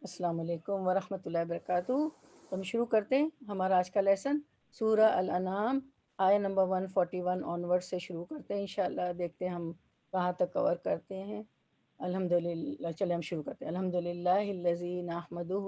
السلام علیکم ورحمۃ اللہ وبرکاتہ۔ تو ہم شروع کرتے ہیں ہمارا آج کا لیسن سورہ الانعام آیہ نمبر 141 آنورڈ سے شروع کرتے ہیں انشاءاللہ۔ دیکھتے ہیں ہم کہاں تک کور کرتے ہیں۔ الحمدللہ، چلے ہم شروع کرتے ہیں۔ الحمدللہ الذی نحمدہ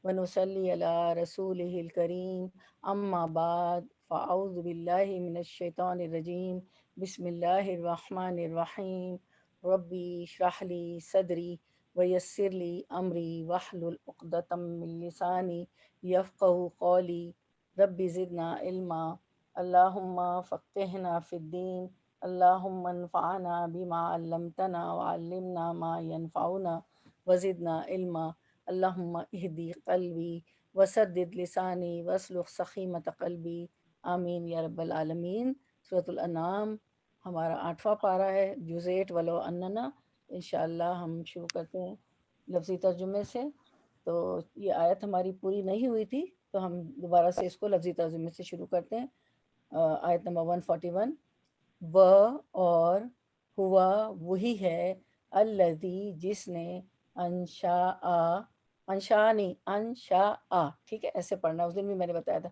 ونصلی علی رسولہ الکریم، اما بعد فاعوذ باللہ من الشیطان الرجیم، بسم اللہ الرحمن الرحیم۔ ربی اشرح لی صدری ویسر لی امری واحلل عقدۃ من لسانی یفقہوا قولی، رب زدنا علما، اللہم فقہنا فی الدین، اللہم انفعنا بما علمتنا وعلمنا ما ینفعنا وزدنا علما، اللہم اہدی قلبی وسدد لسانی واسلل سخیمۃ قلبی، آمین یا رب العالمین۔ سورۃ الانعام ہمارا 8واں پارہ ہے، جز 8 ولو اننا۔ انشاءاللہ ہم شروع کرتے ہیں لفظی ترجمے سے۔ تو یہ آیت ہماری پوری نہیں ہوئی تھی، تو ہم دوبارہ سے اس کو لفظی ترجمے سے شروع کرتے ہیں۔ آیت نمبر 141، وہ اور ہوا وہی ہے، الذی جس نے، انشاء نہیں انشاء، ٹھیک ہے ایسے پڑھنا، اس دن بھی میں نے بتایا تھا۔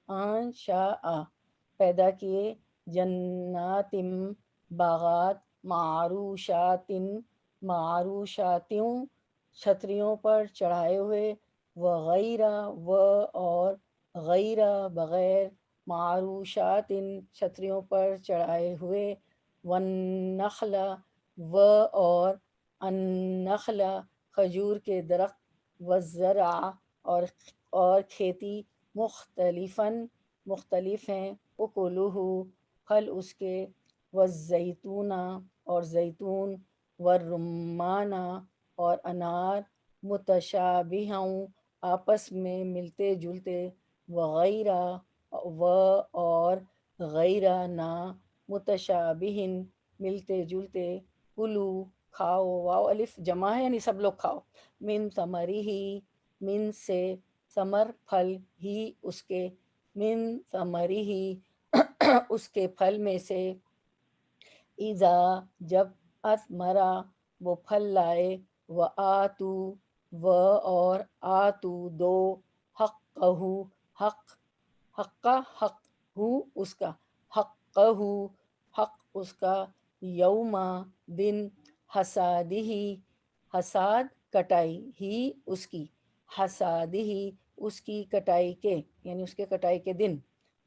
انشاء پیدا کیے، جناتم باغات، معروشاتوں چھتریوں پر چڑھائے ہوئے، وغیرہ اور غیرہ بغیر، معروشات چھتریوں پر چڑھائے ہوئے، والنخل اور النخل کھجور کے درخت، والزرع اور کھیتی، مختلف ہیں، اکلہ پھل اس کے، والزیتون اور زیتون، والرمان اور انار، متشابہا آپس میں ملتے جلتے، وغیرہ اور غیرہ نہ، متشابہ ملتے جلتے، کلو کھاؤ، واو الف جمع ہے یعنی سب لوگ کھاؤ، من ثمرہ من سے، ثمر پھل، ہی اس کے، من ثمرہ اس کے پھل میں سے، اذا جب، اثمرا وہ پھل لائے، وآتو اور آتو دو، حقہ حق ہو اس کا، حقہ حق اس کا، یوم دن، حسادہ حساد کٹائی، ہی اس کی، حسادہ اس کی کٹائی کے یعنی اس کے کٹائی کے دن،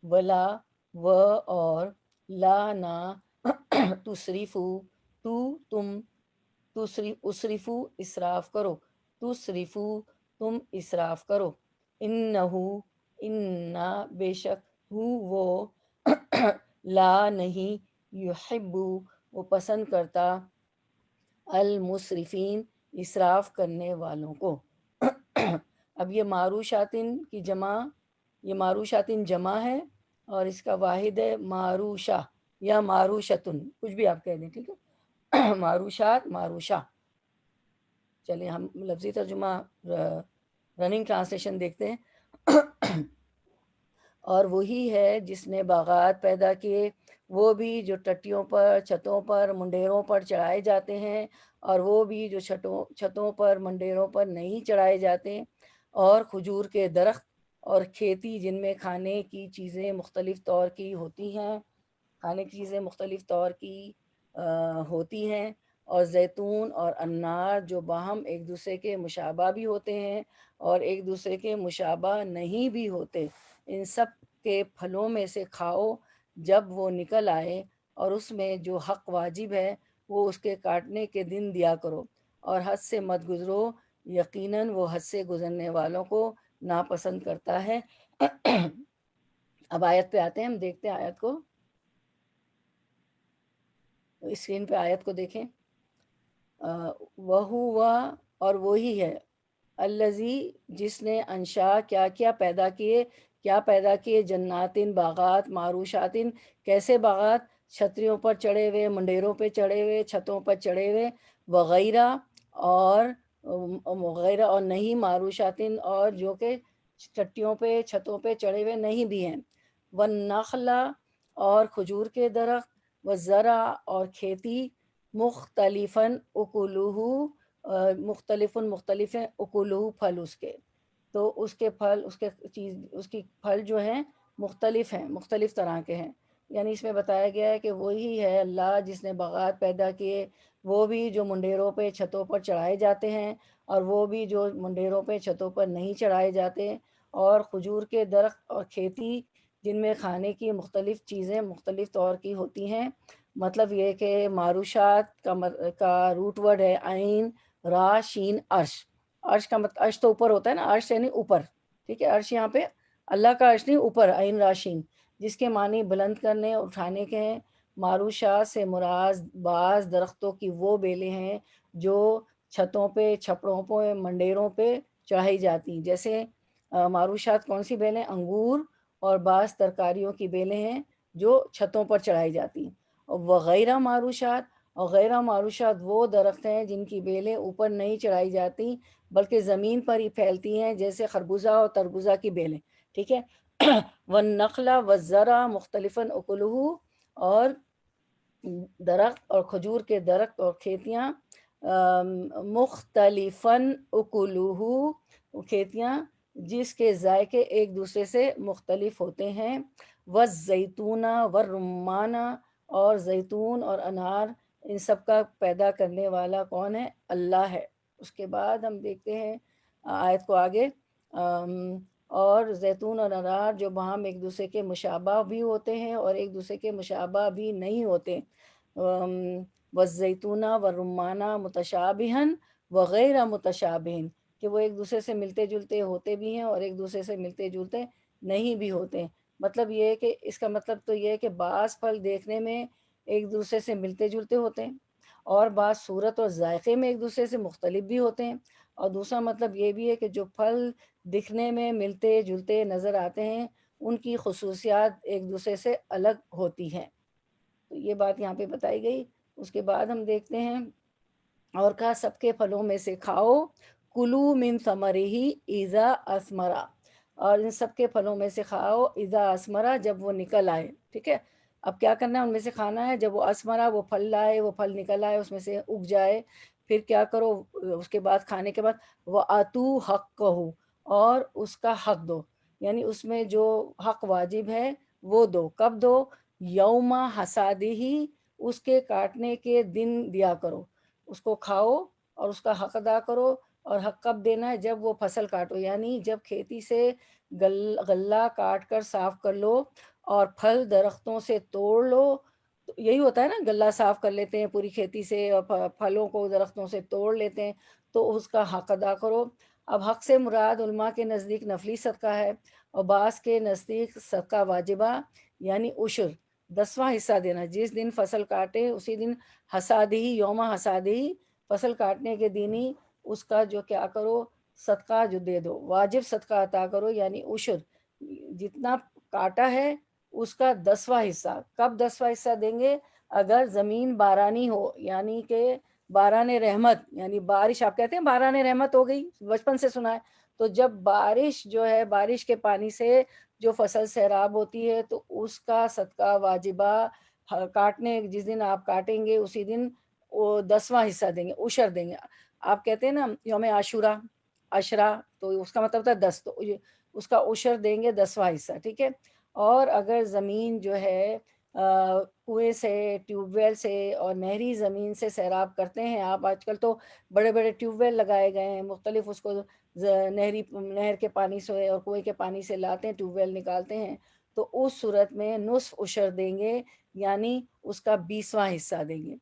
ولا اور لا نہ، تصریفو تم اسرفو اسراف کرو، تصرفو تم اسراف کرو، انہو بے شک ہو وہ، لا نہیں، یحب وہ پسند کرتا، المسرفین اسراف کرنے والوں کو۔ اب یہ معروشاتن جمع ہے، اور اس کا واحد ہے معروشہ یا معروشتن، کچھ بھی آپ کہہ دیں، ٹھیک ہے۔ معروشہ۔ چلیں ہم لفظی ترجمہ رننگ ٹرانسلیشن دیکھتے ہیں۔ اور وہی ہے جس نے باغات پیدا کیے، وہ بھی جو ٹٹیوں پر، چھتوں پر، منڈیروں پر چڑھائے جاتے ہیں، اور وہ بھی جو چھتوں پر، منڈیروں پر نہیں چڑھائے جاتے، اور کھجور کے درخت اور کھیتی جن میں کھانے کی چیزیں مختلف طور کی ہوتی ہیں، ہوتی ہیں، اور زیتون اور انار جو باہم ایک دوسرے کے مشابہ بھی ہوتے ہیں اور ایک دوسرے کے مشابہ نہیں بھی ہوتے، ان سب کے پھلوں میں سے کھاؤ جب وہ نکل آئے، اور اس میں جو حق واجب ہے وہ اس کے کاٹنے کے دن دیا کرو، اور حد سے مت گزرو، یقیناً وہ حد سے گزرنے والوں کو ناپسند کرتا ہے۔ اب آیت پہ آتے ہیں، ہم دیکھتے ہیں آیت کو، اسکرین پہ آیت کو دیکھیں۔ وہ اور وہی ہے، الذی جس نے، انشاء کیا پیدا کیے، جناتن باغات، معروشاتن کیسے باغات، چھتریوں پر چڑھے ہوئے، منڈیروں پہ چڑھے ہوئے، چھتوں پر چڑھے ہوئے، وغیرہ اور نہیں، معروشاتن اور جو کہ ٹٹیوں پہ، چھتوں پہ چڑھے ہوئے نہیں بھی ہیں، والنخل اور کھجور کے درخت، والزرع اور کھیتی، مختلفاً اکلہ مختلف مختلف ہیں اکلو پھل اس کے، تو اس کے پھل اس کی پھل جو ہیں مختلف ہیں، مختلف طرح کے ہیں. یعنی اس میں بتایا گیا ہے کہ وہی ہے اللہ جس نے باغات پیدا کیے، وہ بھی جو منڈیروں پہ چھتوں پر چڑھائے جاتے ہیں، اور وہ بھی جو منڈیروں پہ چھتوں پر نہیں چڑھائے جاتے، اور کھجور کے درخت اور کھیتی جن میں کھانے کی مختلف چیزیں مختلف طور کی ہوتی ہیں. مطلب یہ کہ معروشات کا روٹ ورڈ ہے عین را شین عرش. عرش کا مطلب عرش تو اوپر ہوتا ہے نا، عرش یعنی اوپر، ٹھیک ہے. عرش یہاں پہ اللہ کا عرش نہیں، اوپر عین را شین، جس کے معنی بلند کرنے اٹھانے کے ہیں. معروشات سے مراد بعض درختوں کی وہ بیلیں ہیں جو چھتوں پہ، چھپڑوں پہ، منڈیروں پہ چڑھائی جاتی ہیں. جیسے معروشات کون سی بیلیں؟ انگور اور بعض ترکاریوں کی بیلیں ہیں جو چھتوں پر چڑھائی جاتی ہیں. وغیرہ معروشات، اور غیرہ معروشات وہ درخت ہیں جن کی بیلیں اوپر نہیں چڑھائی جاتی بلکہ زمین پر ہی پھیلتی ہیں، جیسے خربوزہ اور تربوزہ کی بیلیں، ٹھیک ہے. والنخل والزرع مختلفاً اکلہ، اور درخت اور کھجور کے درخت اور کھیتیاں مختلفاً اکلہ، کھیتیاں جس کے ذائقے ایک دوسرے سے مختلف ہوتے ہیں. والزیتون والرمان، اور زیتون اور انار، ان سب کا پیدا کرنے والا کون ہے؟ اللہ ہے. اس کے بعد ہم دیکھتے ہیں آیت کو آگے. اور زیتون اور انار جو باہم ایک دوسرے کے مشابہ بھی ہوتے ہیں اور ایک دوسرے کے مشابہ بھی نہیں ہوتے. والزیتون والرمان متشابہا وغیر متشابہ، کہ وہ ایک دوسرے سے ملتے جلتے ہوتے بھی ہیں اور ایک دوسرے سے ملتے جلتے نہیں بھی ہوتے. مطلب یہ ہے کہ اس کا مطلب تو یہ ہے کہ بعض پھل دیکھنے میں ایک دوسرے سے ملتے جلتے ہوتے ہیں، اور بعض صورت اور ذائقے میں ایک دوسرے سے مختلف بھی ہوتے ہیں. اور دوسرا مطلب یہ بھی ہے کہ جو پھل دکھنے میں ملتے جلتے نظر آتے ہیں ان کی خصوصیات ایک دوسرے سے الگ ہوتی ہیں. تو یہ بات یہاں پہ بتائی گئی. اس کے بعد ہم دیکھتے ہیں اور کہا سب کے پھلوں میں سے کھاؤ، کلو من ثمرہ اذا اثمرا، اور ان سب کے پھلوں میں سے کھاؤ اذا اثمرا، جب وہ نکل آئے. ٹھیک ہے. اب کیا کرنا ہے؟ ان میں سے کھانا ہے جب وہ اثمرا، وہ پھل لائے، وہ پھل نکل آئے، اس میں سے اگ جائے. پھر کیا کرو اس کے بعد؟ کھانے کے بعد وَآتُوا حَقَّهُ، اور اس کا حق دو، یعنی اس میں جو حق واجب ہے وہ دو. کب دو؟ یوم حسادہ، اس کے کاٹنے کے دن دیا کرو. اس کو کھاؤ اور اس کا حق ادا کرو. اور حق کب دینا ہے؟ جب وہ فصل کاٹو، یعنی جب کھیتی سے غلہ کاٹ کر صاف کر لو اور پھل درختوں سے توڑ لو. تو یہی ہوتا ہے نا، غلہ صاف کر لیتے ہیں پوری کھیتی سے اور پھلوں کو درختوں سے توڑ لیتے ہیں، تو اس کا حق ادا کرو. اب حق سے مراد علماء کے نزدیک نفلی صدقہ ہے، اور بعض کے نزدیک صدقہ واجبہ، یعنی عشر، 10واں حصہ دینا. جس دن فصل کاٹے اسی دن حسادی، یوم حسادی، فصل کاٹنے کے دن ہی اس کا جو کیا کرو؟ صدقہ جو دے دو، واجب صدقہ عطا کرو، یعنی عشر، جتنا کاٹا ہے اس کا 10واں حصہ. کب 10واں حصہ دیں گے؟ اگر زمین بارانی ہو، یعنی کہ باران رحمت، یعنی بارش. آپ کہتے ہیں باران رحمت ہو گئی، بچپن سے سنا ہے. تو جب بارش جو ہے، بارش کے پانی سے جو فصل سیراب ہوتی ہے تو اس کا صدقہ واجبہ کاٹنے، جس دن آپ کاٹیں گے اسی دن وہ 10واں حصہ دیں گے، عشر دیں گے. آپ کہتے ہیں نا یوم عاشورہ، عشرہ، تو اس کا مطلب ہوتا ہے 10، تو اس کا عشر دیں گے 10واں حصہ. ٹھیک ہے. اور اگر زمین جو ہے کنویں سے، ٹیوب ویل سے اور نہری زمین سے سیراب کرتے ہیں آپ، آج کل تو بڑے بڑے ٹیوب ویل لگائے گئے ہیں مختلف، اس کو نہر کے پانی سے اور کنویں کے پانی سے لاتے ہیں، ٹیوب ویل نکالتے ہیں، تو اس صورت میں نصف عشر دیں گے، یعنی اس کا 20واں حصہ دیں گے.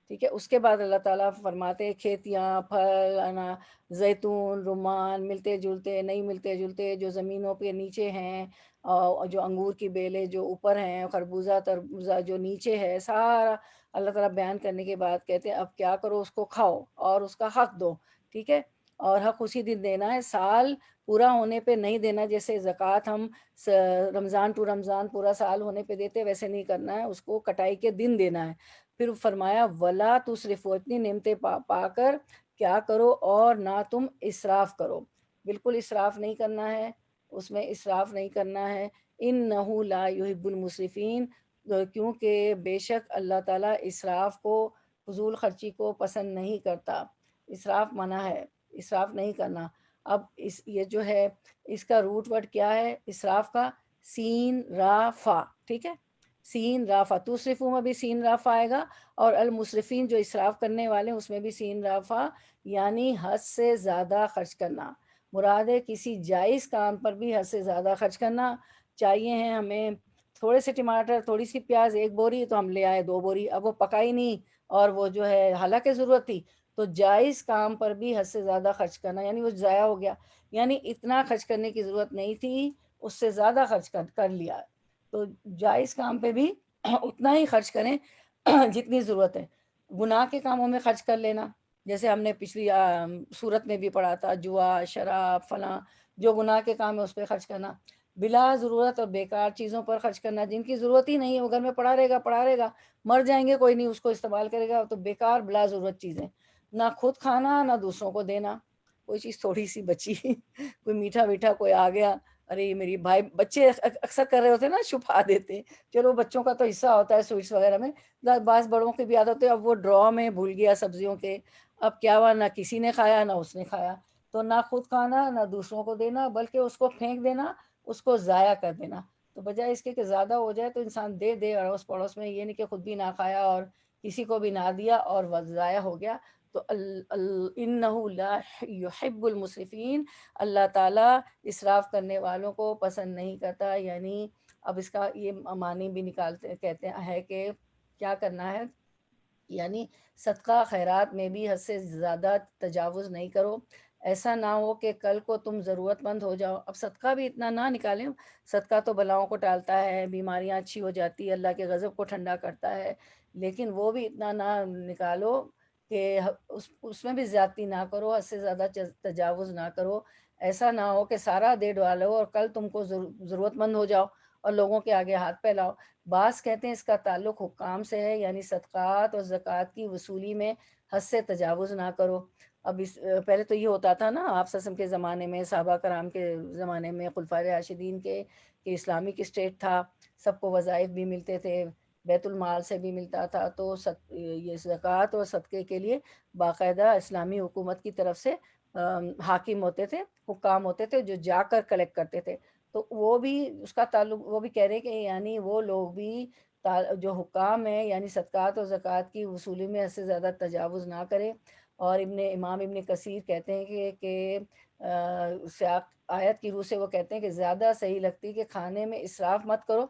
ٹھیک ہے. اس کے بعد اللہ تعالیٰ فرماتے ہیں کھیتیاں، پھل، زیتون، رمان، ملتے جلتے نہیں ملتے جلتے جو زمینوں پہ نیچے ہیں، اور جو انگور کی بیلیں جو اوپر ہیں، خربوزہ تربوزہ جو نیچے ہے، سارا اللہ تعالیٰ بیان کرنے کے بعد کہتے ہیں اب کیا کرو؟ اس کو کھاؤ اور اس کا حق دو. ٹھیک ہے. اور حق اسی دن دینا ہے، سال پورا ہونے پہ نہیں دینا. جیسے زکوٰۃ ہم رمضان ٹو رمضان پورا سال ہونے پہ دیتے، ویسے نہیں کرنا ہے، اس کو کٹائی کے دن دینا ہے. پھر فرمایا ولا تسرفوا، اتنی نعمتیں پا کر کیا کرو؟ اور نہ تم اسراف کرو. بالکل اسراف نہیں کرنا ہے، اس میں اسراف نہیں کرنا ہے. انہ لا یحب المسرفین، کیونکہ بے شک اللہ تعالیٰ اسراف کو، فضول خرچی کو پسند نہیں کرتا. اسراف منع ہے، اسراف نہیں کرنا۔ اب یہ جو ہے اس کا روٹ ورڈ کیا ہے اسراف کا؟ سین را فا، ٹھیک ہے، سین را فا، تصرفوں میں بھی سین را فا آئے گا، اور المصرفین جو اسراف کرنے والے ہیں اس میں بھی سین را فا، یعنی حد سے زیادہ خرچ کرنا۔ مراد ہے کسی جائز کام پر بھی حد سے زیادہ خرچ کرنا۔ چاہیے ہیں ہمیں تھوڑے سے ٹماٹر، تھوڑی سی پیاز، 1 بوری، تو ہم لے آئے 2 بوری، اب وہ پکائی نہیں اور وہ جو ہے حالانکہ ضرورت تھی، تو جائز کام پر بھی حد سے زیادہ خرچ کرنا، یعنی وہ ضائع ہو گیا، یعنی اتنا خرچ کرنے کی ضرورت نہیں تھی، اس سے زیادہ خرچ کر لیا۔ تو جائز کام پہ بھی اتنا ہی خرچ کریں جتنی ضرورت ہے۔ گناہ کے کاموں میں خرچ کر لینا، جیسے ہم نے پچھلی صورت میں بھی پڑھا تھا، جوا، شراب، فلاں، جو گناہ کے کام ہے اس پہ خرچ کرنا۔ بلا ضرورت اور بیکار چیزوں پر خرچ کرنا، جن کی ضرورت ہی نہیں ہے، وہ گھر میں پڑا رہے گا، مر جائیں گے کوئی نہیں اس کو استعمال کرے گا، تو بیکار بلا ضرورت چیزیں، نہ خود کھانا نہ دوسروں کو دینا۔ کوئی چیز تھوڑی سی بچی کوئی میٹھا میٹھا کوئی آ گیا، ارے میری بھائی، بچے اکثر کر رہے ہوتے ہیں نا، چھپا دیتے ہیں، چلو بچوں کا تو حصہ ہوتا ہے سویٹس وغیرہ میں، بعض بڑوں کی بھی عادت ہے، اب وہ ڈرا میں بھول گیا سبزیوں کے، اب کیا ہوا، نہ کسی نے کھایا نہ اس نے کھایا، تو نہ خود کھانا نہ دوسروں کو دینا، بلکہ اس کو پھینک دینا، اس کو ضائع کر دینا۔ تو بجائے اس کے کہ زیادہ ہو جائے تو انسان دے دے اڑوس پڑوس میں، یہ نہیں کہ خود بھی نہ کھایا اور کسی کو بھی نہ دیا اور وہ ضائع ہو گیا۔ تو انہ لا یحب المسرفین، اللہ تعالیٰ اسراف کرنے والوں کو پسند نہیں کرتا۔ یعنی اب اس کا یہ معنی بھی نکالتے کہتے ہیں کہ کیا کرنا ہے، یعنی صدقہ خیرات میں بھی حد سے زیادہ تجاوز نہیں کرو، ایسا نہ ہو کہ کل کو تم ضرورت مند ہو جاؤ۔ اب صدقہ بھی اتنا نہ نکالیں، صدقہ تو بلاؤں کو ٹالتا ہے، بیماریاں اچھی ہو جاتی ہے، اللہ کے غضب کو ٹھنڈا کرتا ہے، لیکن وہ بھی اتنا نہ نکالو کہ اس میں بھی زیادتی نہ کرو، حد سے زیادہ تجاوز نہ کرو، ایسا نہ ہو کہ سارا دے ڈالو اور کل تم کو ضرورت مند ہو جاؤ اور لوگوں کے آگے ہاتھ پھیلاؤ۔ بعض کہتے ہیں اس کا تعلق حکام سے ہے، یعنی صدقات اور زکوٰۃ کی وصولی میں حد سے تجاوز نہ کرو۔ اب پہلے تو یہ ہوتا تھا نا، آپ صلی اللہ علیہ وسلم کے زمانے میں، صحابہ کرام کے زمانے میں، خلفائے راشدین کے، کہ اسلامک اسٹیٹ تھا، سب کو وظائف بھی ملتے تھے، بیت المال سے بھی ملتا تھا، تو یہ زکوٰۃ اور صدقے کے لیے باقاعدہ اسلامی حکومت کی طرف سے حاکم ہوتے تھے، حکام ہوتے تھے جو جا کر کلیکٹ کرتے تھے۔ تو وہ بھی اس کا تعلق، وہ بھی کہہ رہے کہ یعنی وہ لوگ بھی جو حکام ہیں، یعنی صدقات اور زکوٰۃ کی وصولی میں حد سے زیادہ تجاوز نہ کرے۔ اور امام ابن کثیر کہتے ہیں کہ سیاق آیت کی روح سے وہ کہتے ہیں کہ زیادہ صحیح لگتی کہ کھانے میں اسراف مت کرو،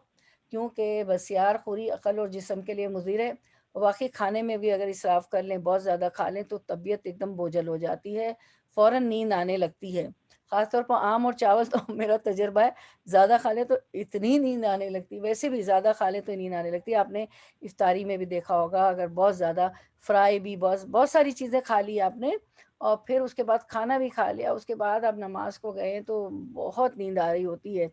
کیونکہ بسیار خوری عقل اور جسم کے لیے مضر ہے۔ واقعی کھانے میں بھی اگر اسراف کر لیں، بہت زیادہ کھا لیں، تو طبیعت ایک دم بوجھل ہو جاتی ہے، فوراً نیند آنے لگتی ہے، خاص طور پر آم اور چاول تو میرا تجربہ ہے، زیادہ کھا لیں تو اتنی نیند آنے لگتی، ویسے بھی زیادہ کھا لیں تو نیند آنے لگتی ہے۔ آپ نے افطاری میں بھی دیکھا ہوگا، اگر بہت زیادہ فرائی بھی، بہت ساری چیزیں کھا لی آپ نے، اور پھر اس کے بعد کھانا بھی کھا لیا، اس کے بعد آپ نماز کو گئے تو بہت نیند آ رہی ہوتی ہے،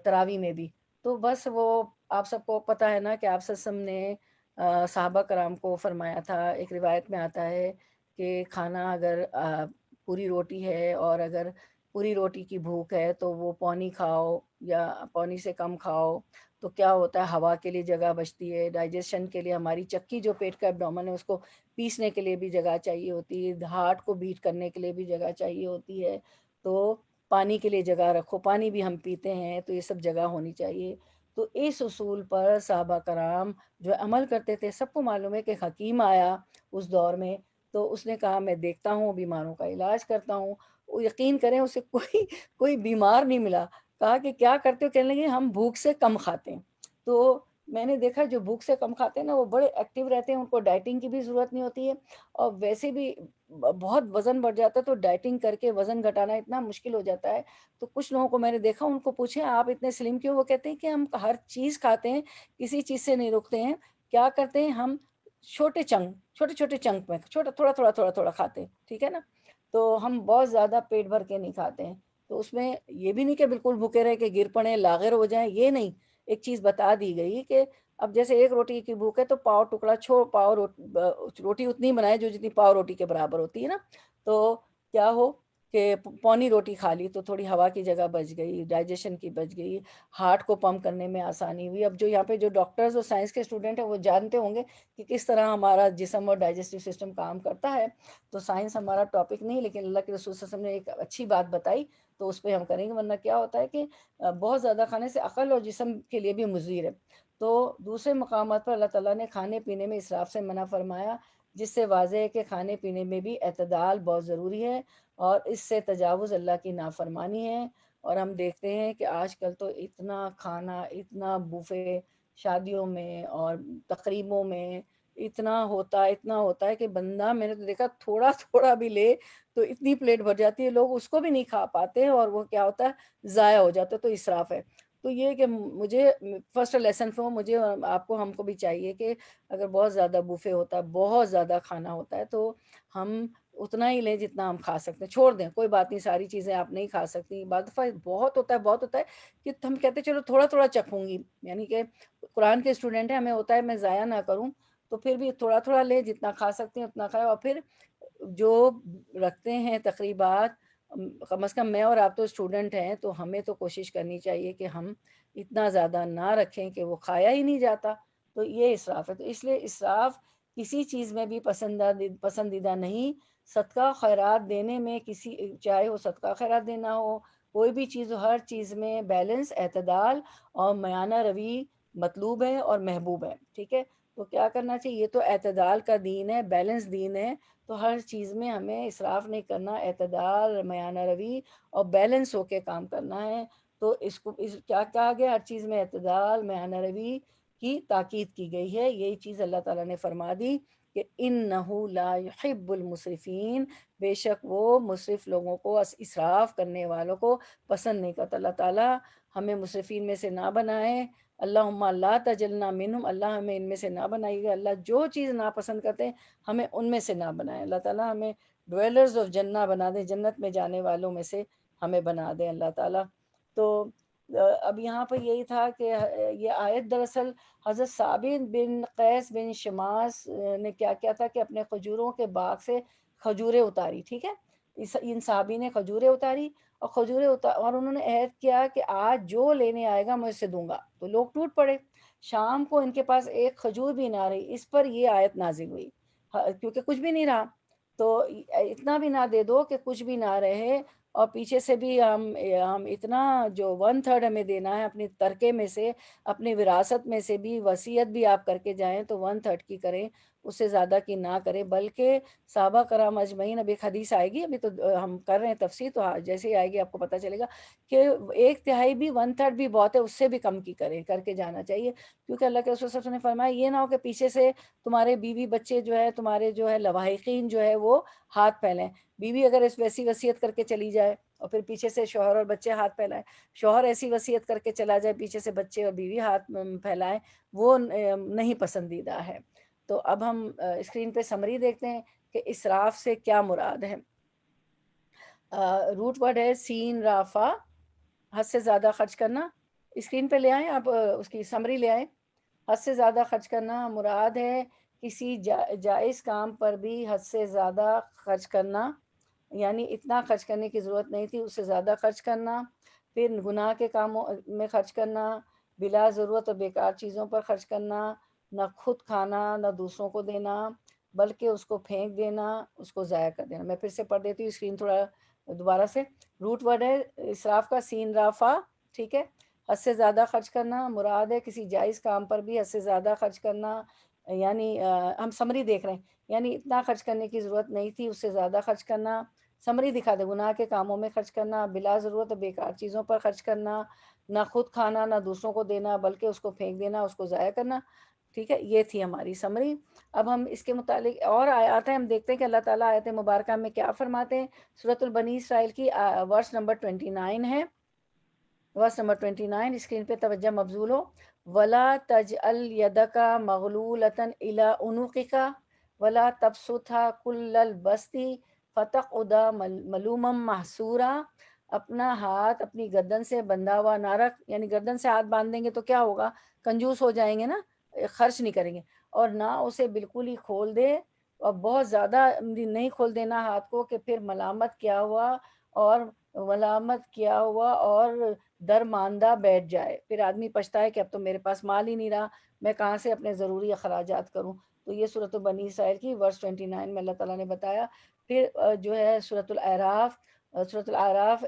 تراویح میں بھی۔ تو بس وہ آپ سب کو پتہ ہے نا کہ آپ صلی اللہ علیہ وسلم نے صحابہ کرام کو فرمایا تھا، ایک روایت میں آتا ہے کہ کھانا اگر پوری روٹی ہے اور اگر پوری روٹی کی بھوک ہے تو وہ پونی کھاؤ یا پونی سے کم کھاؤ، تو کیا ہوتا ہے، ہوا کے لیے جگہ بچتی ہے، ڈائجیشن کے لیے، ہماری چکی جو پیٹ کا ایبڈومن ہے اس کو پیسنے کے لیے بھی جگہ چاہیے ہوتی ہے، ہارٹ کو بیٹ کرنے کے لیے بھی جگہ چاہیے ہوتی ہے، تو پانی کے لیے جگہ رکھو، پانی بھی ہم پیتے ہیں، تو یہ سب جگہ ہونی چاہیے۔ تو اس اصول پر صحابہ کرام جو عمل کرتے تھے، سب کو معلوم ہے کہ حکیم آیا اس دور میں، تو اس نے کہا میں دیکھتا ہوں، بیماروں کا علاج کرتا ہوں۔ وہ یقین کریں اسے کوئی بیمار نہیں ملا، کہا کہ کیا کرتے ہو، کہنے لگے ہم بھوک سے کم کھاتے ہیں۔ تو میں نے دیکھا جو بھوک سے کم کھاتے ہیں نا، وہ بڑے ایکٹیو رہتے ہیں، ان کو ڈائٹنگ کی بھی ضرورت نہیں ہوتی ہے، اور ویسے بھی بہت وزن بڑھ جاتا ہے تو ڈائٹنگ کر کے وزن گھٹانا اتنا مشکل ہو جاتا ہے۔ تو کچھ لوگوں کو میں نے دیکھا، ان کو پوچھیں آپ اتنے سلم کیوں، وہ کہتے ہیں کہ ہم ہر چیز کھاتے ہیں، کسی چیز سے نہیں رکتے ہیں، کیا کرتے ہیں ہم چھوٹے چھوٹے چنک میں تھوڑا کھاتے ہیں، ٹھیک ہے نا، تو ہم بہت زیادہ پیٹ بھر کے نہیں کھاتے ہیں۔ تو اس میں یہ بھی نہیں کہ بالکل بھوکے رہے کہ گر پڑیں لاغر ہو جائیں، یہ نہیں، ایک چیز بتا دی گئی کہ اب جیسے ایک روٹی کی بھوک ہے تو پاؤ ٹکڑا روٹی اتنی بنائے جو جتنی پاؤ روٹی کے برابر ہوتی ہے نا، تو کیا ہو کہ پونی روٹی کھا لی تو تھوڑی ہوا کی جگہ بچ گئی، ڈائجیشن کی بچ گئی، ہارٹ کو پمپ کرنے میں آسانی ہوئی۔ اب جو یہاں پہ جو ڈاکٹرز اور سائنس کے اسٹوڈنٹ ہیں وہ جانتے ہوں گے کہ کس طرح ہمارا جسم اور ڈائجسٹو سسٹم کام کرتا ہے، تو سائنس ہمارا ٹاپک نہیں، لیکن اللہ کے رسول صلی اللہ علیہ وسلم نے ایک اچھی بات بتائی تو اس پہ ہم کریں گے، ورنہ کیا ہوتا ہے کہ بہت زیادہ کھانے سے عقل اور جسم کے لیے بھی مضر ہے۔ تو دوسرے مقامات پر اللہ تعالیٰ نے کھانے پینے میں اسراف سے منع فرمایا، جس سے واضح ہے کہ کھانے پینے میں بھی اعتدال بہت ضروری ہے، اور اس سے تجاوز اللہ کی نافرمانی ہے۔ اور ہم دیکھتے ہیں کہ آج کل تو اتنا کھانا، اتنا بوفے شادیوں میں اور تقریبوں میں اتنا ہوتا ہے کہ بندہ، میں نے تو دیکھا تھوڑا تھوڑا بھی لے تو اتنی پلیٹ بھر جاتی ہے، لوگ اس کو بھی نہیں کھا پاتے اور وہ کیا ہوتا ہے، ضائع ہو جاتا ہے، تو اسراف ہے۔ تو یہ کہ مجھے فرسٹ لیسن فو مجھے اور آپ کو، ہم کو بھی چاہیے کہ اگر بہت زیادہ بوفے ہوتا ہے، بہت زیادہ کھانا ہوتا ہے، تو ہم اتنا ہی لیں جتنا ہم کھا سکتے ہیں، چھوڑ دیں، کوئی بات نہیں، ساری چیزیں آپ نہیں کھا سکتی، بعض دفعہ بہت ہوتا ہے کہ ہم کہتے ہیں چلو تھوڑا تھوڑا چکھوں گی، یعنی کہ قرآن کے اسٹوڈنٹ ہیں، ہمیں ہوتا ہے میں ضائع نہ کروں، تو پھر بھی تھوڑا تھوڑا لیں، جتنا کھا سکتے ہیں اتنا کھائیں، اور پھر جو رکھتے ہیں تقریبات، کم از کم میں اور آپ تو اسٹوڈنٹ ہیں، تو ہمیں تو کوشش کرنی چاہیے کہ ہم اتنا زیادہ نہ رکھیں کہ وہ کھایا ہی نہیں جاتا، تو یہ اسراف ہے۔ تو اس لیے اسراف کسی چیز میں بھی پسندیدہ نہیں۔ صدقہ خیرات دینے میں، چاہے وہ صدقہ خیرات دینا ہو، کوئی بھی چیز ہو، ہر چیز میں بیلنس، اعتدال اور میانہ روی مطلوب ہے اور محبوب ہے، ٹھیک ہے؟ تو کیا کرنا چاہیے، یہ تو اعتدال کا دین ہے، بیلنس دین ہے، تو ہر چیز میں ہمیں اسراف نہیں کرنا، اعتدال، میانہ روی اور بیلنس ہو کے کام کرنا ہے۔ تو کیا کہا گیا، ہر چیز میں اعتدال، میانہ روی کی تاکید کی گئی ہے، یہی چیز اللہ تعالیٰ نے فرما دی کہ انَّهُ لا يحب المسرفین، بے شک وہ مسرف لوگوں کو، اسراف کرنے والوں کو پسند نہیں کرتا۔ اللہ تعالیٰ ہمیں مسرفین میں سے نہ بنائے، اللہم لا تجلنا منہم، اللہ ہمیں ان میں سے نہ بنائیے گا، اللہ جو چیز ناپسند کرتے ہیں ہمیں ان میں سے نہ بنائے، اللہ تعالیٰ ہمیں ڈویلرز آف جنہ بنا دیں، جنت میں جانے والوں میں سے ہمیں بنا دیں اللہ تعالیٰ۔ تو اب یہاں پر یہی تھا کہ یہ آیت دراصل حضرت ثابت بن قیس بن شماس نے کیا کیا تھا کہ اپنے کھجوروں کے باغ سے کھجوریں اتاری، ٹھیک ہے، ان صحابی نے کھجوریں اتاری، اور انہوں نے عہد کیا کہ آج جو لینے آئے گا میں اسے دوں گا، تو لوگ ٹوٹ پڑے، شام کو ان کے پاس ایک کھجور بھی نہ رہی، اس پر یہ آیت نازل ہوئی، کیونکہ کچھ بھی نہیں رہا، تو اتنا بھی نہ دے دو کہ کچھ بھی نہ رہے، اور پیچھے سے بھی ہم اتنا جو 1/3 ہمیں دینا ہے اپنی ترکے میں سے، اپنی وراثت میں سے بھی وصیت بھی آپ کر کے جائیں تو 1/3 کی کریں، اس سے زیادہ کی نہ کریں، بلکہ صحابہ کرام اجمعین، اب ایک حدیث آئے گی، ابھی تو ہم کر رہے ہیں تفسیر، تو جیسے ہی آئے گی آپ کو پتہ چلے گا کہ 1/3 بھی، 1/3 بھی بہت ہے، اس سے بھی کم کی کریں، کر کے جانا چاہیے، کیونکہ اللہ کے رسول صلی اللہ علیہ وسلم نے فرمایا یہ نہ ہو کہ پیچھے سے تمہارے بیوی بچے جو ہے، تمہارے جو ہے لواحقین جو ہے وہ ہاتھ پھیلیں، بیوی اگر ویسی وصیت کر کے چلی جائے اور پھر پیچھے سے شوہر اور بچے ہاتھ پھیلائیں، شوہر ایسی وصیت کر کے چلا جائے، پیچھے سے بچے اور بیوی ہاتھ پھیلائیں، وہ نہیں پسندیدہ ہے۔ تو اب ہم اسکرین پہ سمری دیکھتے ہیں کہ اسراف سے کیا مراد ہے۔ روٹ ورڈ ہے سین رافا، حد سے زیادہ خرچ کرنا، اسکرین پہ لے آئیں آپ، اس کی سمری لے آئیں۔ حد سے زیادہ خرچ کرنا مراد ہے کسی جائز کام پر بھی حد سے زیادہ خرچ کرنا، یعنی اتنا خرچ کرنے کی ضرورت نہیں تھی، اس سے زیادہ خرچ کرنا، پھر گناہ کے کاموں میں خرچ کرنا، بلا ضرورت اور بیکار چیزوں پر خرچ کرنا، نہ خود کھانا نہ دوسروں کو دینا، بلکہ اس کو پھینک دینا، اس کو ضائع کر دینا۔ میں پھر سے پڑھ دیتی ہوں اسکرین تھوڑا دوبارہ سے۔ روٹ ورڈ ہے اسراف کا سین رافا، ٹھیک ہے، حد سے زیادہ خرچ کرنا مراد ہے کسی جائز کام پر بھی حد سے زیادہ خرچ کرنا، یعنی ہم سمری دیکھ رہے ہیں، یعنی اتنا خرچ کرنے کی ضرورت نہیں تھی، اس سے زیادہ خرچ کرنا، سمری دکھا دے، گناہ کے کاموں میں خرچ کرنا، بلا ضرورت بیکار چیزوں پر خرچ کرنا، نہ خود کھانا نہ دوسروں کو دینا، بلکہ اس کو پھینک دینا، اس کو ضائع کرنا، ٹھیک ہے، یہ تھی ہماری سمری۔ اب ہم اس کے متعلق اور آیات ہیں، ہم دیکھتے ہیں کہ اللہ تعالیٰ آیت مبارکہ میں کیا فرماتے ہیں۔ سورۃ البنی اسرائیل کی ورس نمبر 29 ہے، ورس نمبر 29، اسکرین پہ توجہ مبذول ہو۔ وَلَا تَجْعَلْ يَدَكَ مَغْلُولَةً إِلَىٰ عُنُقِكَ وَلَا تَبْسُطْهَا كُلَّ الْبَسْطِ فَتَقْعُدَ مَلُومًا مَحْسُورًا، اپنا ہاتھ اپنی گردن سے بندھا ہوا نہ رکھ، یعنی گردن سے ہاتھ باندھ دیں گے تو کیا ہوگا، کنجوس ہو جائیں گے نا، خرچ نہیں کریں گے، اور نہ اسے بالکل ہی کھول دے، اور بہت زیادہ نہیں کھول دینا ہاتھ کو کہ پھر ملامت کیا ہوا اور ملامت کیا ہوا اور درماندہ بیٹھ جائے۔ پھر آدمی پچھتائے کہ اب تو میرے پاس مال ہی نہیں رہا، میں کہاں سے اپنے ضروری اخراجات کروں۔ تو یہ سورۃ بنی اسرائیل کی ورس 29 میں اللہ تعالیٰ نے بتایا۔ پھر جو ہے سورۃ الأعراف،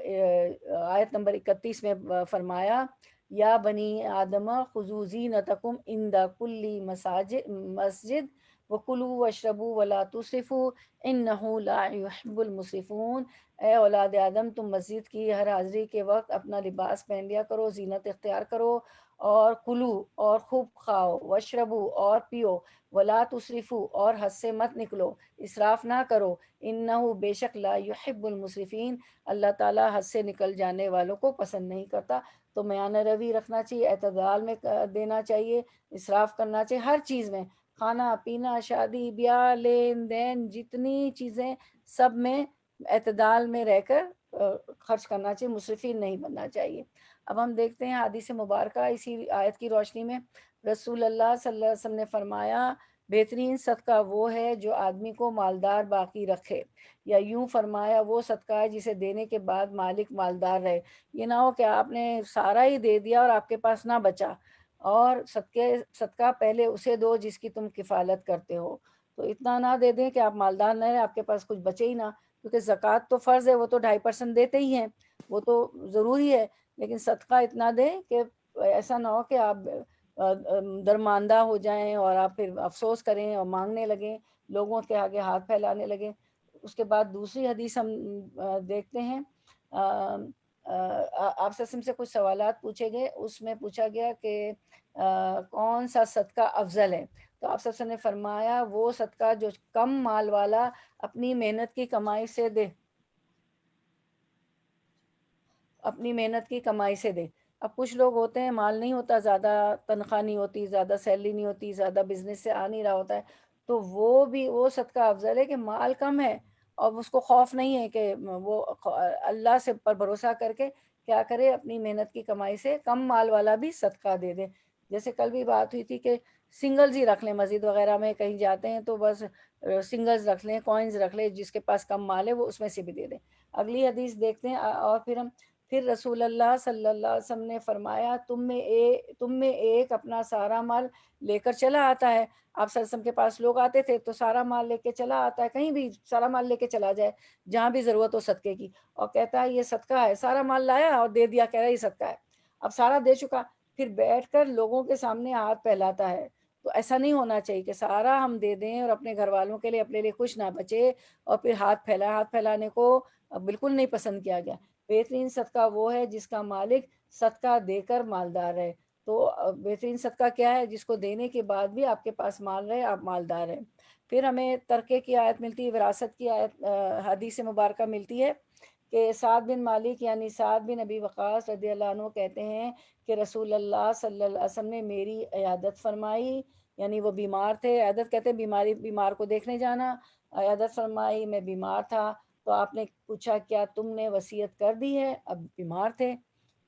آیت نمبر 31 میں فرمایا، یا بنی آدم خذوا زینتکم عند کل مسجد وکلوا واشربوا ولا تسرفوا انہ لا یحب المسرفون۔ اے اولاد آدم، تم مسجد کی ہر حاضری کے وقت اپنا لباس پہن لیا کرو، زینت اختیار کرو، اور کلو اور خوب کھاؤ، واشربو اور پیو، ولا تسرفو اور حد سے مت نکلو، اسراف نہ کرو، انہو بے شک لا یحب المسرفین، اللہ تعالیٰ حد سے نکل جانے والوں کو پسند نہیں کرتا۔ تو میانہ روی رکھنا چاہیے، اعتدال میں دینا چاہیے، اسراف کرنا چاہیے ہر چیز میں، کھانا پینا، شادی بیاہ، لین دین، جتنی چیزیں سب میں اعتدال میں رہ کر خرچ کرنا چاہیے، مسرفین نہیں بننا چاہیے۔ اب ہم دیکھتے ہیں حدیث مبارکہ اسی آیت کی روشنی میں، رسول اللہ صلی اللہ علیہ وسلم نے فرمایا، بہترین صدقہ وہ ہے جو آدمی کو مالدار باقی رکھے، یا یوں فرمایا وہ صدقہ ہے جسے دینے کے بعد مالک مالدار رہے۔ یہ نہ ہو کہ آپ نے سارا ہی دے دیا اور آپ کے پاس نہ بچا، اور صدقہ پہلے اسے دو جس کی تم کفالت کرتے ہو۔ تو اتنا نہ دے دیں کہ آپ مالدار نہ رہیں، آپ کے پاس کچھ بچے ہی نہ، کیونکہ زکوٰۃ تو فرض ہے، وہ تو 2.5% دیتے ہی ہیں، وہ تو ضروری ہے، لیکن صدقہ اتنا دیں کہ ایسا نہ ہو کہ آپ درماندہ ہو جائیں اور آپ پھر افسوس کریں اور مانگنے لگیں، لوگوں کے آگے ہاتھ پھیلانے لگیں۔ اس کے بعد دوسری حدیث ہم دیکھتے ہیں، آپ سے کچھ سوالات پوچھے گئے، اس میں پوچھا گیا کہ کون سا صدقہ افضل ہے، تو آپ نے فرمایا وہ صدقہ جو کم مال والا اپنی محنت کی کمائی سے دے، اپنی محنت کی کمائی سے دے۔ اب کچھ لوگ ہوتے ہیں مال نہیں ہوتا، زیادہ تنخواہ نہیں ہوتی، زیادہ سیلری نہیں ہوتی، زیادہ بزنس سے آ نہیں رہا ہوتا ہے، تو وہ صدقہ افضل ہے کہ مال کم ہے اور اس کو خوف نہیں ہے کہ وہ اللہ سے پر بھروسہ کر کے کیا کرے، اپنی محنت کی کمائی سے کم مال والا بھی صدقہ دے دے۔ جیسے کل بھی بات ہوئی تھی کہ سنگلز ہی رکھ لیں، مسجد وغیرہ میں کہیں جاتے ہیں تو بس سنگلز رکھ لیں، کوائنز رکھ لیں، جس کے پاس کم مال ہے وہ اس میں سے بھی دے دیں۔ اگلی حدیث دیکھتے ہیں، اور پھر رسول اللہ صلی اللہ علیہ وسلم نے فرمایا، تم میں ایک اپنا سارا مال لے کر چلا آتا ہے۔ آپ صلی اللہ علیہ وسلم کے پاس لوگ آتے تھے تو سارا مال لے کے چلا آتا ہے، کہیں بھی سارا مال لے کے چلا جائے جہاں بھی ضرورت ہو صدقے کی، اور کہتا ہے یہ صدقہ ہے، سارا مال لایا اور دے دیا، کہہ رہا ہے یہ صدقہ ہے، اب سارا دے چکا، پھر بیٹھ کر لوگوں کے سامنے ہاتھ پھیلاتا ہے۔ تو ایسا نہیں ہونا چاہیے کہ سارا ہم دے دیں اور اپنے گھر والوں کے لیے اپنے لیے کچھ نہ بچے، اور پھر ہاتھ پھیلانے کو بالکل نہیں پسند کیا گیا۔ بہترین صدقہ وہ ہے جس کا مالک صدقہ دے کر مالدار ہے۔ تو بہترین صدقہ کیا ہے؟ جس کو دینے کے بعد بھی آپ کے پاس مال رہے، آپ مالدار ہیں۔ پھر ہمیں ترکے کی آیت ملتی ہے، وراثت کی آیت حدیث مبارکہ ملتی ہے کہ سعد بن مالک یعنی سعد بن ابی وقاص رضی اللہ عنہ کہتے ہیں کہ رسول اللہ صلی اللہ علیہ وسلم نے میری عیادت فرمائی، یعنی وہ بیمار تھے، عیادت کہتے ہیں بیمار کو دیکھنے جانا، عیادت فرمائی، میں بیمار تھا، تو آپ نے پوچھا کیا تم نے وصیت کر دی ہے؟ اب بیمار تھے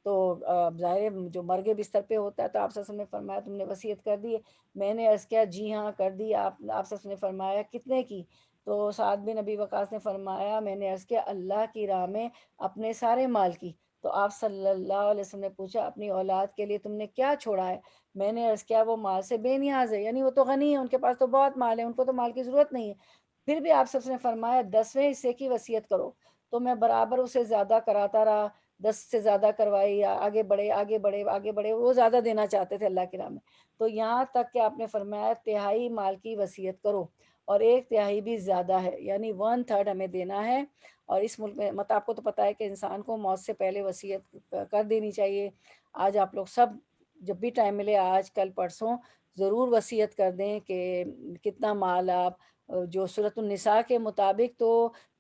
تو ظاہر ہے جو مرگ بستر پہ ہوتا ہے، تو آپ صلی اللہ علیہ وسلم نے فرمایا تم نے وصیت کر دی ہے؟ میں نے عرض کیا جی ہاں کر دی۔ آپ صلی اللہ علیہ وسلم نے فرمایا کتنے کی؟ تو سعد بن ابی وقاص نے فرمایا میں نے عرض کیا اللہ کی راہ میں اپنے سارے مال کی۔ تو آپ صلی اللہ علیہ وسلم نے پوچھا اپنی اولاد کے لیے تم نے کیا چھوڑا ہے؟ میں نے عرض کیا وہ مال سے بے نیاز ہے، یعنی وہ تو غنی ہے، ان کے پاس تو بہت مال ہے، ان کو تو مال کی ضرورت نہیں ہے۔ پھر بھی آپ سب نے فرمایا 10ویں حصے کی وصیت کرو۔ تو میں برابر اسے زیادہ کراتا رہا، 10 سے زیادہ کروائی، آگے بڑھے آگے بڑھے آگے بڑھے، وہ زیادہ دینا چاہتے تھے اللہ کی راہ میں۔ تو یہاں تک کہ آپ نے فرمایا تہائی مال کی وصیت کرو، اور 1/3 بھی زیادہ ہے، یعنی 1/3 ہمیں دینا ہے۔ اور اس ملک میں آپ کو تو پتہ ہے کہ انسان کو موت سے پہلے وصیت کر دینی چاہیے۔ آج آپ لوگ سب جب بھی ٹائم ملے، آج کل پرسوں، ضرور وصیت کر دیں کہ کتنا مال آپ، جو سورۃ النساء کے مطابق تو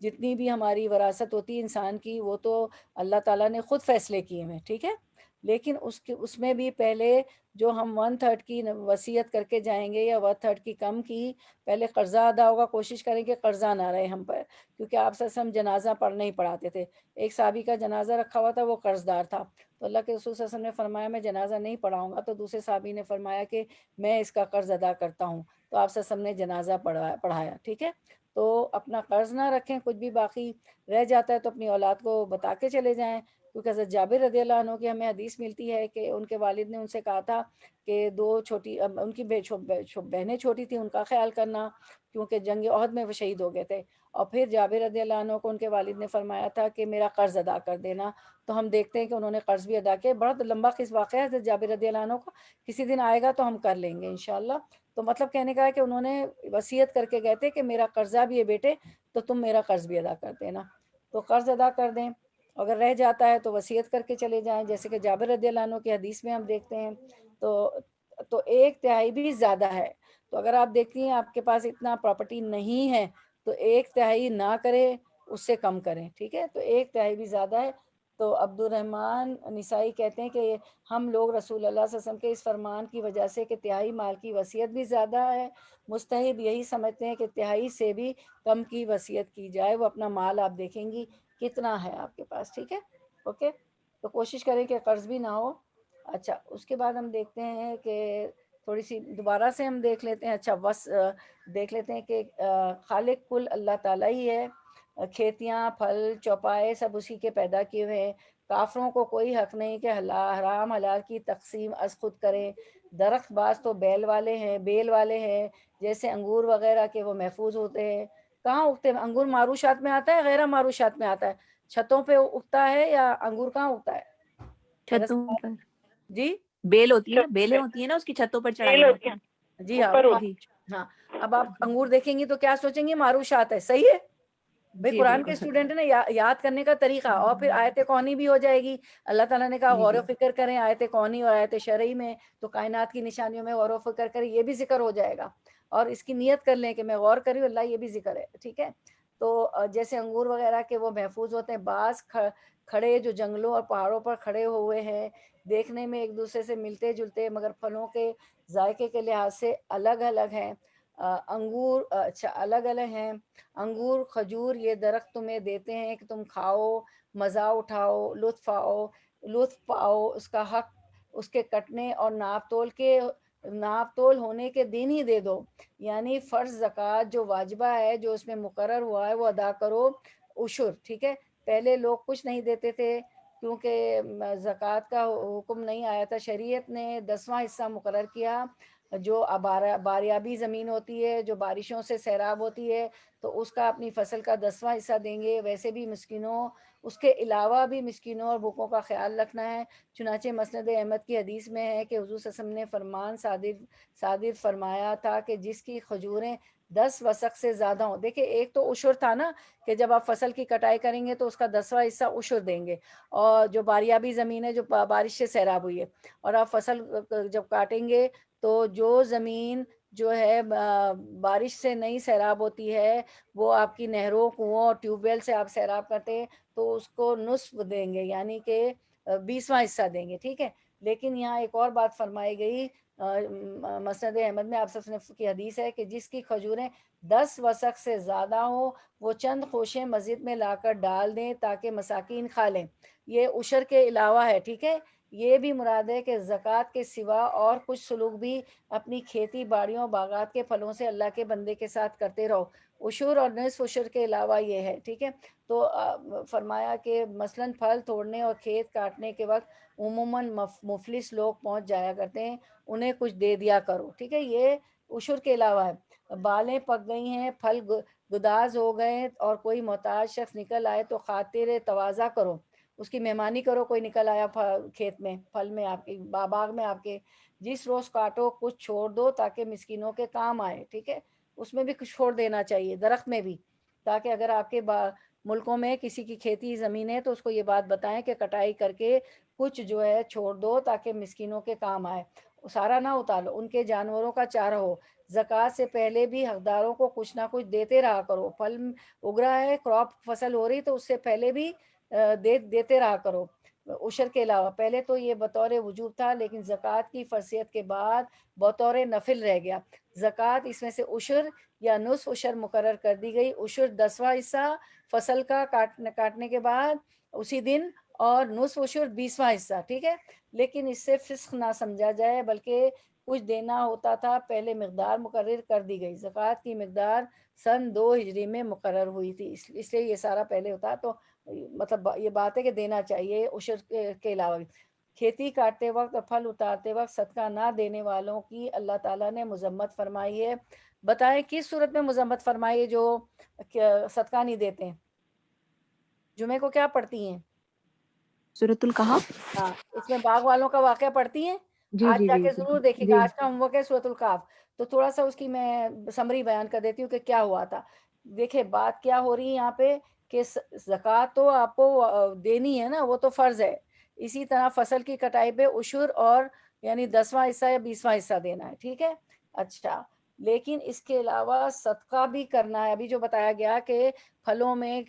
جتنی بھی ہماری وراثت ہوتی ہے انسان کی، وہ تو اللہ تعالیٰ نے خود فیصلے کیے ہیں، ٹھیک ہے، لیکن اس میں بھی پہلے جو ہم 1/3 کی وصیت کر کے جائیں گے یا 1/3 کی کم کی، پہلے قرضہ ادا ہوگا، کوشش کریں کہ قرضہ نہ رہے ہم پر، کیونکہ آپ صلی اللہ علیہ وسلم جنازہ پڑھنے ہی پڑھاتے تھے۔ ایک صحابی کا جنازہ رکھا ہوا تھا، وہ قرض دار تھا، تو اللہ کے رسول صلی اللہ علیہ وسلم نے فرمایا میں جنازہ نہیں پڑھاؤں گا، تو دوسرے صحابی نے فرمایا کہ میں اس کا قرض ادا کرتا ہوں، تو آپ صلی اللہ علیہ وسلم نے جنازہ پڑھایا، ٹھیک ہے۔ تو اپنا قرض نہ رکھیں، کچھ بھی باقی رہ جاتا ہے تو اپنی اولاد کو بتا کے چلے جائیں، کیونکہ حضرت جابر رضی اللہ عنہ کی ہمیں حدیث ملتی ہے کہ ان کے والد نے ان سے کہا تھا کہ دو چھوٹی ان کی بہنیں چھوٹی تھیں، ان کا خیال کرنا، کیونکہ جنگ احد میں وہ شہید ہو گئے تھے، اور پھر جابر رضی اللہ عنہ کو ان کے والد نے فرمایا تھا کہ میرا قرض ادا کر دینا، تو ہم دیکھتے ہیں کہ انہوں نے قرض بھی ادا کیا. بڑا لمبا واقعہ ہے حضرت جابر رضی اللہ عنہ کا، کسی دن آئے گا تو ہم کر لیں گے انشاءاللہ. تو مطلب کہنے کا ہے کہ انہوں نے وصیت کر کے گئے تھے کہ میرا قرضہ بھی ہے بیٹے، تو تم میرا قرض بھی ادا کر دینا. تو قرض ادا کر دیں، اگر رہ جاتا ہے تو وصیت کر کے چلے جائیں، جیسے کہ جابر رضی اللہ عنہ کی حدیث میں ہم دیکھتے ہیں. تو ایک تہائی بھی زیادہ ہے. تو اگر آپ دیکھتی ہیں آپ کے پاس اتنا پراپرٹی نہیں ہے تو ایک تہائی نہ کرے، اس سے کم کریں، ٹھیک ہے. تو ایک تہائی بھی زیادہ ہے. تو عبد الرحمن نسائی کہتے ہیں کہ ہم لوگ رسول اللہ صلی اللہ علیہ وسلم کے اس فرمان کی وجہ سے کہ تہائی مال کی وصیت بھی زیادہ ہے، مستحب یہی سمجھتے ہیں کہ تہائی سے بھی کم کی وصیت کی جائے. وہ اپنا مال آپ دیکھیں گی کتنا ہے آپ کے پاس، ٹھیک ہے. اوکے، تو کوشش کریں کہ قرض بھی نہ ہو. اچھا، اس کے بعد ہم دیکھتے ہیں کہ تھوڑی سی دوبارہ سے ہم دیکھ لیتے ہیں. اچھا دیکھ لیتے ہیں کہ خالق کل اللہ تعالیٰ ہی ہے. کھیتیاں، پھل، چوپائے سب اسی کے پیدا کیے ہوئے ہیں. کافروں کو کوئی حق نہیں کہ حرام حلال کی تقسیم از خود کریں. درخت بعض تو بیل والے ہیں جیسے انگور وغیرہ کے، وہ محفوظ ہوتے ہیں. کہاں اگتے ہیں انگور؟ معروشات میں آتا ہے، غیر معروشات میں آتا ہے. چھتوں پہ اگتا ہے یا انگور کہاں اگتا ہے؟ چھتوں پر جی بیل ہوتی ہے نا، بیلیں ہوتی ہیں نا، اس کی چھتوں پر چڑھائی جاتی ہیں. جی ہاں جی ہاں. اب آپ انگور دیکھیں گی تو کیا سوچیں گے؟ معروشات ہے. صحیح ہے بھائی، جی قرآن کے بالکل. اسٹوڈنٹ نے یاد کرنے کا طریقہ، اور پھر آیت کونی بھی ہو جائے گی. اللہ تعالیٰ نے کہا جی غور جی و فکر کریں آیت کونی اور آیت شرعی میں، تو کائنات کی نشانیوں میں غور و فکر کریں، یہ بھی ذکر ہو جائے گا. اور اس کی نیت کر لیں کہ میں غور کری اللہ یہ بھی ذکر ہے، ٹھیک ہے. تو جیسے انگور وغیرہ کے وہ محفوظ ہوتے ہیں. بعض کھڑے جو جنگلوں اور پہاڑوں پر کھڑے ہوئے ہیں، دیکھنے میں ایک دوسرے سے ملتے جلتے، مگر پھلوں کے ذائقے کے لحاظ سے الگ الگ ہیں. انگور اچھا الگ الگ ہیں. انگور، کھجور یہ درخت تمہیں دیتے ہیں کہ تم کھاؤ، مزہ اٹھاؤ، لطف پاؤ. اس کا حق اس کے کٹنے اور ناپ تول ہونے کے دن ہی دے دو. یعنی فرض زکوٰۃ جو واجبہ ہے، جو اس میں مقرر ہوا ہے، وہ ادا کرو. عشر، ٹھیک ہے. پہلے لوگ کچھ نہیں دیتے تھے کیونکہ زکوٰۃ کا حکم نہیں آیا تھا. شریعت نے 10واں حصہ مقرر کیا. جو باریابی زمین ہوتی ہے، جو بارشوں سے سیراب ہوتی ہے، تو اس کا اپنی فصل کا 10واں حصہ دیں گے. ویسے بھی مسکینوں، اس کے علاوہ بھی مسکینوں اور بھوکوں کا خیال رکھنا ہے. چنانچہ مسند احمد کی حدیث میں ہے کہ حضور صلی اللہ علیہ وسلم نے فرمان صادر فرمایا تھا کہ جس کی کھجوریں 10 وسق سے زیادہ ہوں. دیکھیں ایک تو عشر تھا نا، کہ جب آپ فصل کی کٹائی کریں گے تو اس کا 10واں حصہ عشر دیں گے. اور جو باریابی زمین ہے، جو بارش سے سیراب ہوئی ہے، اور آپ فصل جب کاٹیں گے تو جو زمین جو ہے بارش سے نہیں سیراب ہوتی ہے، وہ آپ کی نہروں، کنووں اور ٹیوب ویل سے آپ سیراب کرتے ہیں، تو اس کو نصف دیں گے، یعنی کہ 20واں حصہ دیں گے، ٹھیک ہے. لیکن یہاں ایک اور بات فرمائی گئی مسند احمد میں، آپ سب کی حدیث ہے کہ جس کی کھجوریں 10 وسق سے زیادہ ہوں، وہ چند خوشیں مسجد میں لا کر ڈال دیں تاکہ مساکین کھا لیں. یہ عشر کے علاوہ ہے، ٹھیک ہے. یہ بھی مراد ہے کہ زکوٰۃ کے سوا اور کچھ سلوک بھی اپنی کھیتی باڑیوں، باغات کے پھلوں سے اللہ کے بندے کے ساتھ کرتے رہو. عشر اور نصف عشر کے علاوہ یہ ہے، ٹھیک ہے. تو فرمایا کہ مثلاً پھل توڑنے اور کھیت کاٹنے کے وقت عموماً مفلس لوگ پہنچ جایا کرتے ہیں، انہیں کچھ دے دیا کرو، ٹھیک ہے. یہ عشر کے علاوہ ہے. بالیں پک گئی ہیں، پھل گداز ہو گئے اور کوئی محتاج شخص نکل آئے تو خاطر تواضع کرو، اس کی مہمانی کرو. کوئی نکل آیا کھیت میں، پھل میں، آپ کے باغ میں آپ کے، جس روز کاٹو کچھ چھوڑ دو تاکہ مسکینوں کے کام آئے، ٹھیک ہے. اس میں بھی کچھ چھوڑ دینا چاہیے، درخت میں بھی، تاکہ اگر آپ کے ملکوں میں کسی کی کھیتی زمین ہے تو اس کو یہ بات بتائیں کہ کٹائی کر کے کچھ جو ہے چھوڑ دو تاکہ مسکینوں کے کام آئے. سارا نہ اتارو، ان کے جانوروں کا چارہ ہو. زکوٰۃ سے پہلے بھی حقداروں کو کچھ نہ کچھ دیتے رہا کرو. پھل اگ رہا ہے، کراپ فصل ہو رہی، تو اس سے پہلے بھی دیتے رہا کرو. عشر کے علاوہ پہلے تو یہ بطور وجوب تھا، لیکن زکوٰۃ کی فرضیت کے بعد بطور نفل رہ گیا. زکوٰۃ اس میں سے عشر یا نصف عشر مقرر کر دی گئی. عشر 10واں حصہ فصل کا کاٹنے کے بعد اسی دن، اور نصف عشر 20واں حصہ، ٹھیک ہے. لیکن اس سے فسق نہ سمجھا جائے، بلکہ کچھ دینا ہوتا تھا، پہلے مقدار مقرر کر دی گئی، زکوٰۃ کی مقدار سن 2 ہجری میں مقرر ہوئی تھی، اس لیے یہ سارا پہلے ہوتا. تو مطلب یہ بات ہے کہ دینا چاہیے عشر کے علاوہ بھی. کھیتی کاٹتے وقت اور پھل اتارتے وقت صدقہ نہ دینے والوں کی اللہ تعالیٰ نے مذمت فرمائی ہے. بتائیں کس صورت میں مذمت فرمائی ہے جو صدقہ نہیں دیتے ہیں؟ جمعے کو کیا پڑھتی ہیں؟ سورۃ الکہف. ہاں، اس میں باغ والوں کا واقعہ پڑھتی ہیں. جی آج جی جا جی کے جی ضرور دیکھیے جی. گا، آج کا ہوم ورک ہے سورۃ الکہف. تو تھوڑا سا اس کی میں سمری بیان کر دیتی ہوں کہ کیا ہوا تھا. دیکھیں بات کیا ہو رہی ہے یہاں پہ کہ زکوٰۃ تو آپ کو دینی ہے نا، وہ تو فرض ہے. اسی طرح فصل کی کٹائی پہ عشر اور یعنی 10واں حصہ یا 20واں حصہ دینا ہے، ٹھیک ہے. اچھا، لیکن اس کے علاوہ صدقہ بھی کرنا ہے. ابھی جو بتایا گیا کہ پھلوں میں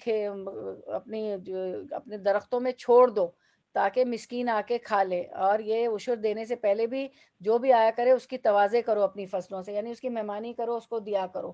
اپنے درختوں میں چھوڑ دو تاکہ مسکین آ کے کھا لے، اور یہ عشر دینے سے پہلے بھی جو بھی آیا کرے اس کی تواضع کرو اپنی فصلوں سے، یعنی اس کی مہمانی کرو، اس کو دیا کرو.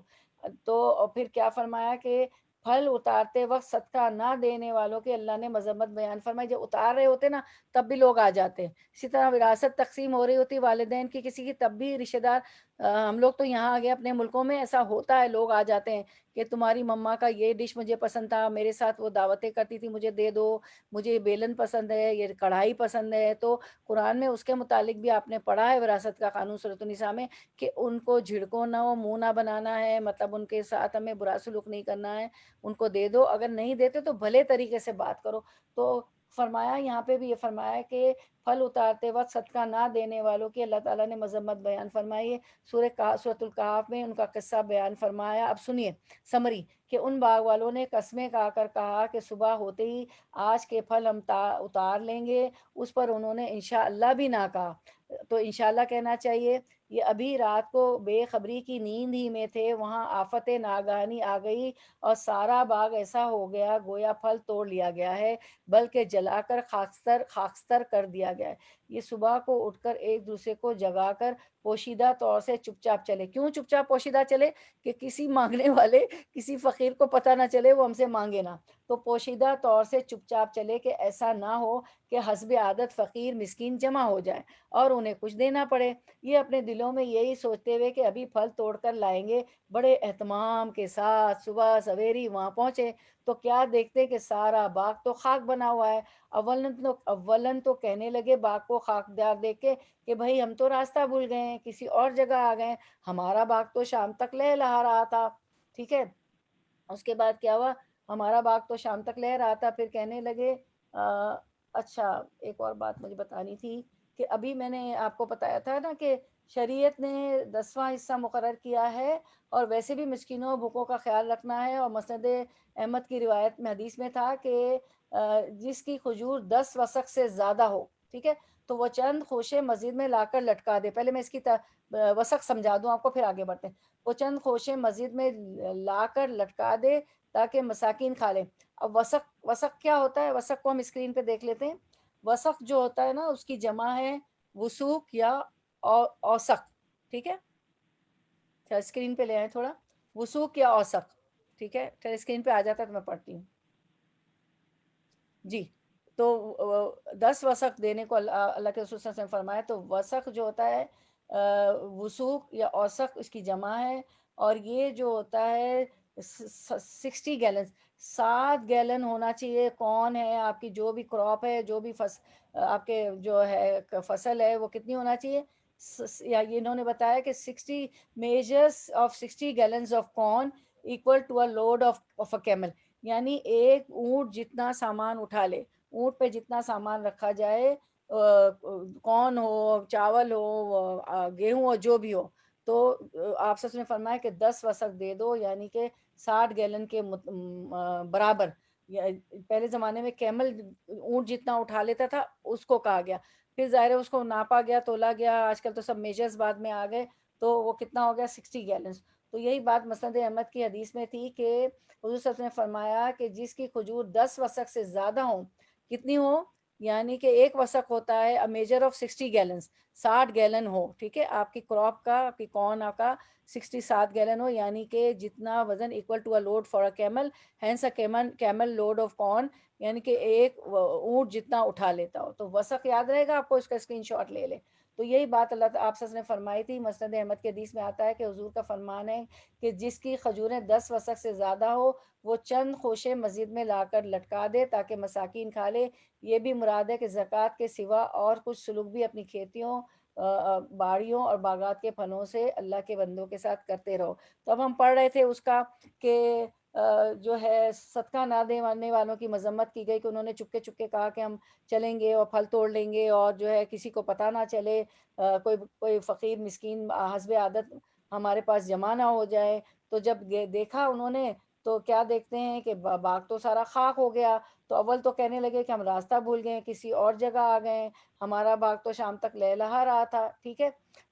تو پھر کیا فرمایا کہ پھل اتارتے وقت صدقہ نہ دینے والوں کے اللہ نے مذمت بیان فرمائی. جب اتار رہے ہوتے نا تب بھی لوگ آ جاتے ہیں. اسی طرح وراثت تقسیم ہو رہی ہوتی والدین کی کسی کی، تب بھی رشتہ دار ہم لوگ تو یہاں آ گئے اپنے ملکوں میں ایسا ہوتا ہے، لوگ آ جاتے ہیں کہ تمہاری مما کا یہ ڈش مجھے پسند تھا، میرے ساتھ وہ دعوتیں کرتی تھی، مجھے دے دو، مجھے یہ بیلن پسند ہے، یہ کڑھائی پسند ہے. تو قرآن میں اس کے متعلق بھی آپ نے پڑھا ہے وراثت کا قانون سورۃ النساء میں کہ ان کو جھڑکو نہ ہو، منہ نہ بنانا ہے، مطلب ان کے ساتھ ہمیں برا سلوک نہیں کرنا ہے، ان کو دے دو. اگر نہیں دیتے تو بھلے طریقے سے بات کرو. تو فرمایا یہاں پہ بھی یہ فرمایا کہ پھل اتارتے وقت صدقہ نہ دینے والوں کی اللہ تعالیٰ نے مذمت بیان فرمائی ہے. سورۃ الکہف میں ان کا قصہ بیان فرمایا. اب سنیے سمری کہ ان باغ والوں نے قسمیں کھا کر کہا کہ صبح ہوتے ہی آج کے پھل ہم اتار لیں گے. اس پر انہوں نے انشاءاللہ بھی نہ کہا. تو انشاءاللہ کہنا چاہیے. یہ ابھی رات کو بے خبری کی نیند ہی میں تھے، وہاں آفت ناگہانی آ گئی اور سارا باغ ایسا ہو گیا گویا پھل توڑ لیا گیا ہے، بلکہ جلا کر خاکستر کر دیا گیا ہے. یہ صبح کو اٹھ کر ایک دوسرے کو جگا کر پوشیدہ طور سے چپ چاپ چلے. کیوں چپ چاپ پوشیدہ چلے؟ کہ کسی مانگنے والے کسی فقیر کو پتہ نہ چلے، وہ ہم سے مانگے نہ. تو پوشیدہ طور سے چپ چاپ چلے کہ ایسا نہ ہو کہ حسب عادت فقیر مسکین جمع ہو جائے اور انہیں کچھ دینا پڑے. یہ اپنے دلوں میں یہی سوچتے ہوئے کہ ابھی پھل توڑ کر لائیں گے، بڑے اہتمام کے ساتھ صبح سویری وہاں پہنچے تو کیا دیکھتے کہ سارا باغ تو خاک بنا ہوا ہے. اولن تو کہنے لگے باغ کو خاکدار دیکھ کے کہ بھائی ہم تو راستہ بھول گئے ہیں، کسی اور جگہ آ گئے ہیں، ہمارا باغ تو شام تک لہلہا رہا تھا. ٹھیک ہے. اس کے بعد کیا ہوا؟ ہمارا باغ تو شام تک لہ رہا تھا. پھر کہنے لگے اچھا ایک اور بات مجھے بتانی تھی کہ ابھی میں نے آپ کو بتایا تھا نا کہ شریعت نے 10واں حصہ مقرر کیا ہے، اور ویسے بھی مسکینوں بھوکوں کا خیال رکھنا ہے. اور مسند احمد کی روایت میں حدیث میں تھا کہ جس کی کھجور 10 وسق سے زیادہ ہو، ٹھیک ہے، تو وہ چند خوشے مسجد میں لا کر لٹکا دے. پہلے میں اس کی وسق سمجھا دوں آپ کو، پھر آگے بڑھتے ہیں. وہ چند خوشے مسجد میں لا کر لٹکا دے تاکہ مساکین کھا لیں. اب وسق کیا ہوتا ہے؟ وسق کو ہم اسکرین پہ دیکھ لیتے ہیں. وسق جو ہوتا ہے نا اس کی جمع ہے وسوق یا اوسق. ٹھیک ہے، چل اسکرین پہ لے آئیں تھوڑا. وسوق یا اوسق، ٹھیک ہے، چل اسکرین پہ آ جاتا ہے تو میں پڑھتی ہوں. جی، تو 10 وسق دینے کو اللہ کے رسول صلی اللہ علیہ وسلم نے فرمایا. تو وسق جو ہوتا ہے وسوق یا اوسق اس کی جمع ہے، اور یہ جو ہوتا ہے 60 گیلن، 7 گیلن ہونا چاہیے. کون ہے آپ کی جو بھی کراپ ہے، جو بھی آپ کے جو ہے فصل ہے، وہ کتنی ہونا چاہیے؟ یا انہوں نے بتایا کہ 60 measures of 60 gallons of corn equal to a load of a camel. یعنی ایک اونٹ جتنا سامان اٹھا لے، اونٹ پہ جتنا سامان رکھا جائے، کون ہو، چاول ہو، گیہوں ہو، جو بھی ہو، تو آپ سب نے فرمایا کہ 10 وسق دے دو، یعنی کہ 60 گیلن کے برابر. پہلے زمانے میں کیمل اونٹ جتنا اٹھا لیتا تھا اس کو کہا گیا. پھر ظاہر ہے اس کو ناپا گیا، تولا گیا. آج کل تو سب میجرز بعد میں آ گئے، تو وہ کتنا ہو گیا؟ 60 گیلنز. تو یہی بات مسند احمد کی حدیث میں تھی کہ حضور صلی اللہ علیہ وسلم نے فرمایا کہ جس کی کھجور 10 وسق سے زیادہ ہوں، کتنی ہو؟ یعنی کہ ایک وسق ہوتا ہے میجر آف 60 گیلنز، 60 گیلن ہو. ٹھیک ہے، آپ کی کراپ کا، آپ کی کارن کا 67 گیلن ہو، یعنی کہ جتنا وزن equal to a load for a camel. hence a camel load of corn، یعنی کہ ایک اونٹ جتنا اٹھا لیتا ہو. تو وسق یاد رہے گا آپ کو، اس کا اسکرین شاٹ لے لیں. تو یہی بات اللہ تعالیٰ آپ نے فرمائی تھی. مسند احمد کے حدیث میں آتا ہے کہ حضور کا فرمان ہے کہ جس کی کھجوریں 10 وسق سے زیادہ ہو وہ چند خوشے مسجد میں لا کر لٹکا دے تاکہ مساکین کھا لے. یہ بھی مراد ہے کہ زکوٰۃ کے سوا اور کچھ سلوک بھی اپنی کھیتیوں باڑیوں اور باغات کے پھلوں سے اللہ کے بندوں کے ساتھ کرتے رہو. تو اب ہم پڑھ رہے تھے اس کا کہ جو ہے صدقہ نہ دینے والوں کی مذمت کی گئی کہ انہوں نے چپکے چپکے کہا کہ ہم چلیں گے اور پھل توڑ لیں گے اور جو ہے کسی کو پتہ نہ چلے، کوئی فقیر مسکین حسب عادت ہمارے پاس جمع نہ ہو جائے. تو جب دیکھا انہوں نے تو کیا دیکھتے ہیں کہ باغ تو سارا خاک ہو گیا. تو اول تو کہنے لگے کہ ہم راستہ بھول گئے، کسی اور جگہ آ گئے، ہمارا باغ تو شام تک لہلہا رہا تھا. ٹھیک ہے،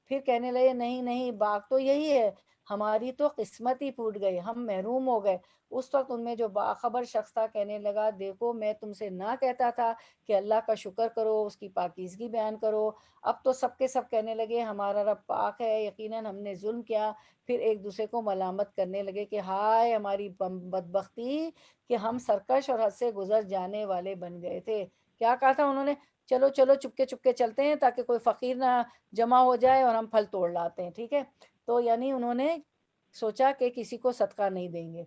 پھر کہنے لگے نہیں نہیں باغ تو یہی ہے، ہماری تو قسمت ہی پھوٹ گئی، ہم محروم ہو گئے. اس وقت ان میں جو باخبر شخص تھا کہنے لگا دیکھو میں تم سے نہ کہتا تھا کہ اللہ کا شکر کرو، اس کی پاکیزگی بیان کرو. اب تو سب کے سب کہنے لگے ہمارا رب پاک ہے، یقیناً ہم نے ظلم کیا. پھر ایک دوسرے کو ملامت کرنے لگے کہ ہائے ہماری بدبختی کہ ہم سرکش اور حد سے گزر جانے والے بن گئے تھے. کیا کہا تھا انہوں نے؟ چلو چلو چپکے چپکے چلتے ہیں تاکہ کوئی فقیر نہ جمع ہو جائے اور ہم پھل توڑ لاتے ہیں. ٹھیک ہے، تو یعنی انہوں نے سوچا کہ کسی کو صدقہ نہیں دیں گے.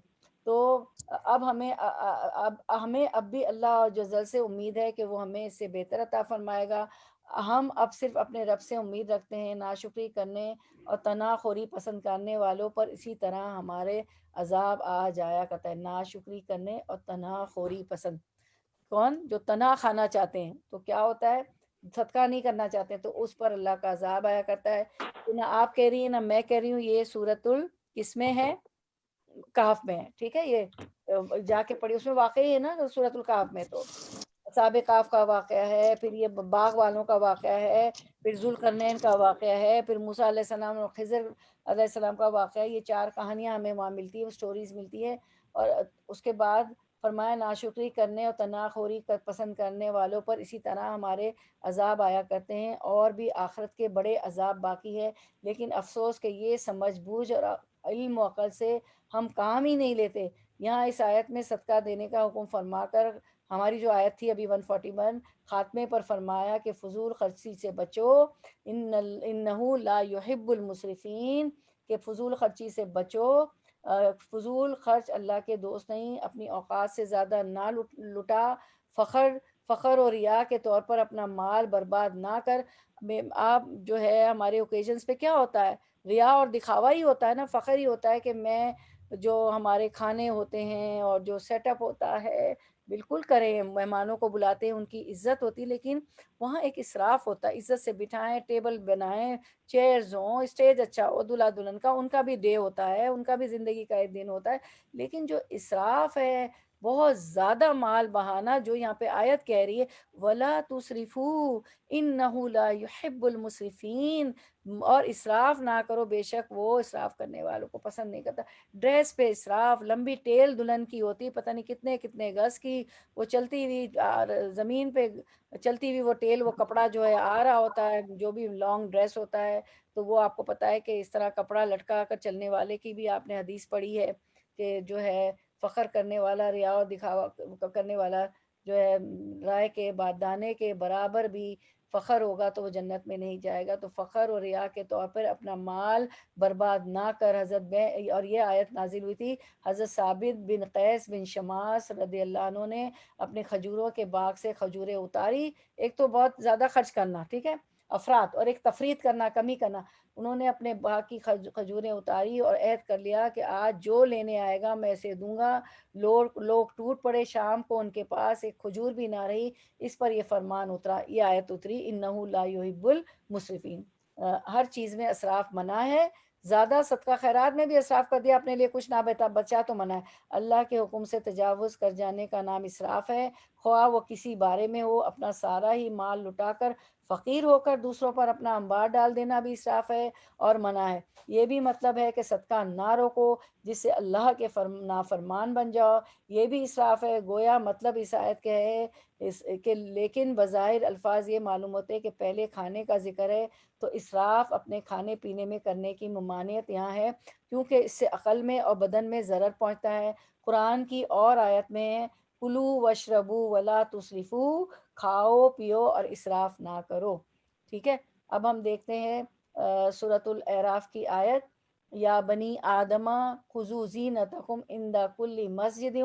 تو اب ہمیں اب بھی اللہ جل سے امید ہے کہ وہ ہمیں اس سے بہتر عطا فرمائے گا. ہم اب صرف اپنے رب سے امید رکھتے ہیں. ناشکری کرنے اور تناخوری پسند کرنے والوں پر اسی طرح ہمارے عذاب آ جایا کرتا ہے. ناشکری کرنے اور تناخوری پسند، کون؟ جو تنا کھانا چاہتے ہیں تو کیا ہوتا ہے، صدقہ نہیں کرنا چاہتے ہیں تو اس پر اللہ کا عذاب آیا کرتا ہے. تو نہ آپ کہہ رہی ہیں نہ میں کہہ رہی ہوں، یہ سورۃ کس میں ہے؟ کہف میں ہے. ٹھیک ہے، یہ جا کے پڑھی، اس میں واقعی ہے نا سورۃ الکہف میں. تو اصحاب کہف کا واقعہ ہے، پھر یہ باغ والوں کا واقعہ ہے، پھر ذوالقرنین کا واقعہ ہے، پھر موسیٰ علیہ السلام اور خضر علیہ السلام کا واقعہ ہے. یہ 4 کہانیاں ہمیں وہاں ملتی ہیں، سٹوریز ملتی ہے. اور اس کے بعد فرمایا ناشکری کرنے اور تناخوری پسند کرنے والوں پر اسی طرح ہمارے عذاب آیا کرتے ہیں، اور بھی آخرت کے بڑے عذاب باقی ہے. لیکن افسوس کہ یہ سمجھ بوجھ اور علم و عقل سے ہم کام ہی نہیں لیتے. یہاں اس آیت میں صدقہ دینے کا حکم فرما کر ہماری جو آیت تھی ابھی 141 خاتمے پر فرمایا کہ فضول خرچی سے بچو، انہو لا یحب المسرفین، کہ فضول خرچی سے بچو. فضول خرچ اللہ کے دوست نہیں. اپنی اوقات سے زیادہ نہ لٹا، فخر اور ریا کے طور پر اپنا مال برباد نہ کر. آپ جو ہے ہمارے اوکیزنس پہ کیا ہوتا ہے؟ ریا اور دکھاوا ہی ہوتا ہے نا، فخر ہی ہوتا ہے کہ میں جو ہمارے کھانے ہوتے ہیں اور جو سیٹ اپ ہوتا ہے بالکل کریں، مہمانوں کو بلاتے ہیں، ان کی عزت ہوتی، لیکن وہاں ایک اسراف ہوتا ہے. عزت سے بٹھائیں، ٹیبل بنائیں، چیئرز ہوں، اسٹیج اچھا ہو، دلہا دلہن کا ان کا بھی ڈے ہوتا ہے، ان کا بھی زندگی کا ایک دن ہوتا ہے. لیکن جو اسراف ہے، بہت زیادہ مال بہانا، جو یہاں پہ آیت کہہ رہی ہے وَلَا تُسْرِفُوا إِنَّهُ لَا يُحِبُّ الْمُسْرِفِينَ، اور اسراف نہ کرو، بے شک وہ اسراف کرنے والوں کو پسند نہیں کرتا. ڈریس پہ اسراف، لمبی ٹیل دلہن کی ہوتی پتہ نہیں کتنے کتنے گز کی، وہ چلتی ہوئی زمین پہ چلتی ہوئی وہ ٹیل، وہ کپڑا جو ہے آ رہا ہوتا ہے، جو بھی لانگ ڈریس ہوتا ہے. تو وہ آپ کو پتہ ہے کہ اس طرح کپڑا لٹکا کر چلنے والے کی بھی آپ نے حدیث پڑھی ہے کہ جو ہے فخر کرنے والا، ریا اور دکھاوا کرنے والا جو ہے رائے کے دانے کے برابر بھی فخر ہوگا تو وہ جنت میں نہیں جائے گا. تو فخر اور ریا کے طور پر اپنا مال برباد نہ کر. اور یہ آیت نازل ہوئی تھی حضرت ثابت بن قیس بن شماس رضی اللہ عنہ نے اپنے کھجوروں کے باغ سے کھجوریں اتاری. ایک تو بہت زیادہ خرچ کرنا، ٹھیک ہے، افراد، اور ایک تفرید کرنا، کمی کرنا. انہوں نے اپنے باغ کی کھجوریں اتاری اور عہد کر لیا کہ آج جو لینے آئے گا میں اسے دوں گا. لوگ ٹوٹ پڑے، شام کو ان کے پاس ایک کھجور بھی نہ رہی. اس پر یہ فرمان اترا، یہ آیت اتری انہو لا یحب المسرفین. ہر چیز میں اسراف منع ہے. زیادہ صدقہ خیرات میں بھی اسراف کر دیا، اپنے لیے کچھ نہ بچا تو منع ہے. اللہ کے حکم سے تجاوز کر جانے کا نام اسراف ہے. خواہ وہ کسی بارے میں ہو، اپنا سارا ہی مال لٹا کر فقیر ہو کر دوسروں پر اپنا انبار ڈال دینا بھی اسراف ہے اور منع ہے. یہ بھی مطلب ہے کہ صدقہ نہ روکو جس سے اللہ کے نافرمان بن جاؤ، یہ بھی اسراف ہے. گویا مطلب اس آیت کے ہے کہ لیکن بظاہر الفاظ یہ معلوم ہوتے ہیں کہ پہلے کھانے کا ذکر ہے، تو اسراف اپنے کھانے پینے میں کرنے کی ممانعت یہاں ہے کیونکہ اس سے عقل میں اور بدن میں ضرر پہنچتا ہے. قرآن کی اور آیت میں کلو وشربو ولا تسرفو، کھاؤ پیو اور اسراف نہ کرو. ٹھیک ہے، اب ہم دیکھتے ہیں سورۃ الاعراف کی آیت، یا بنی آدم خذوا زینتکم عند کل مسجد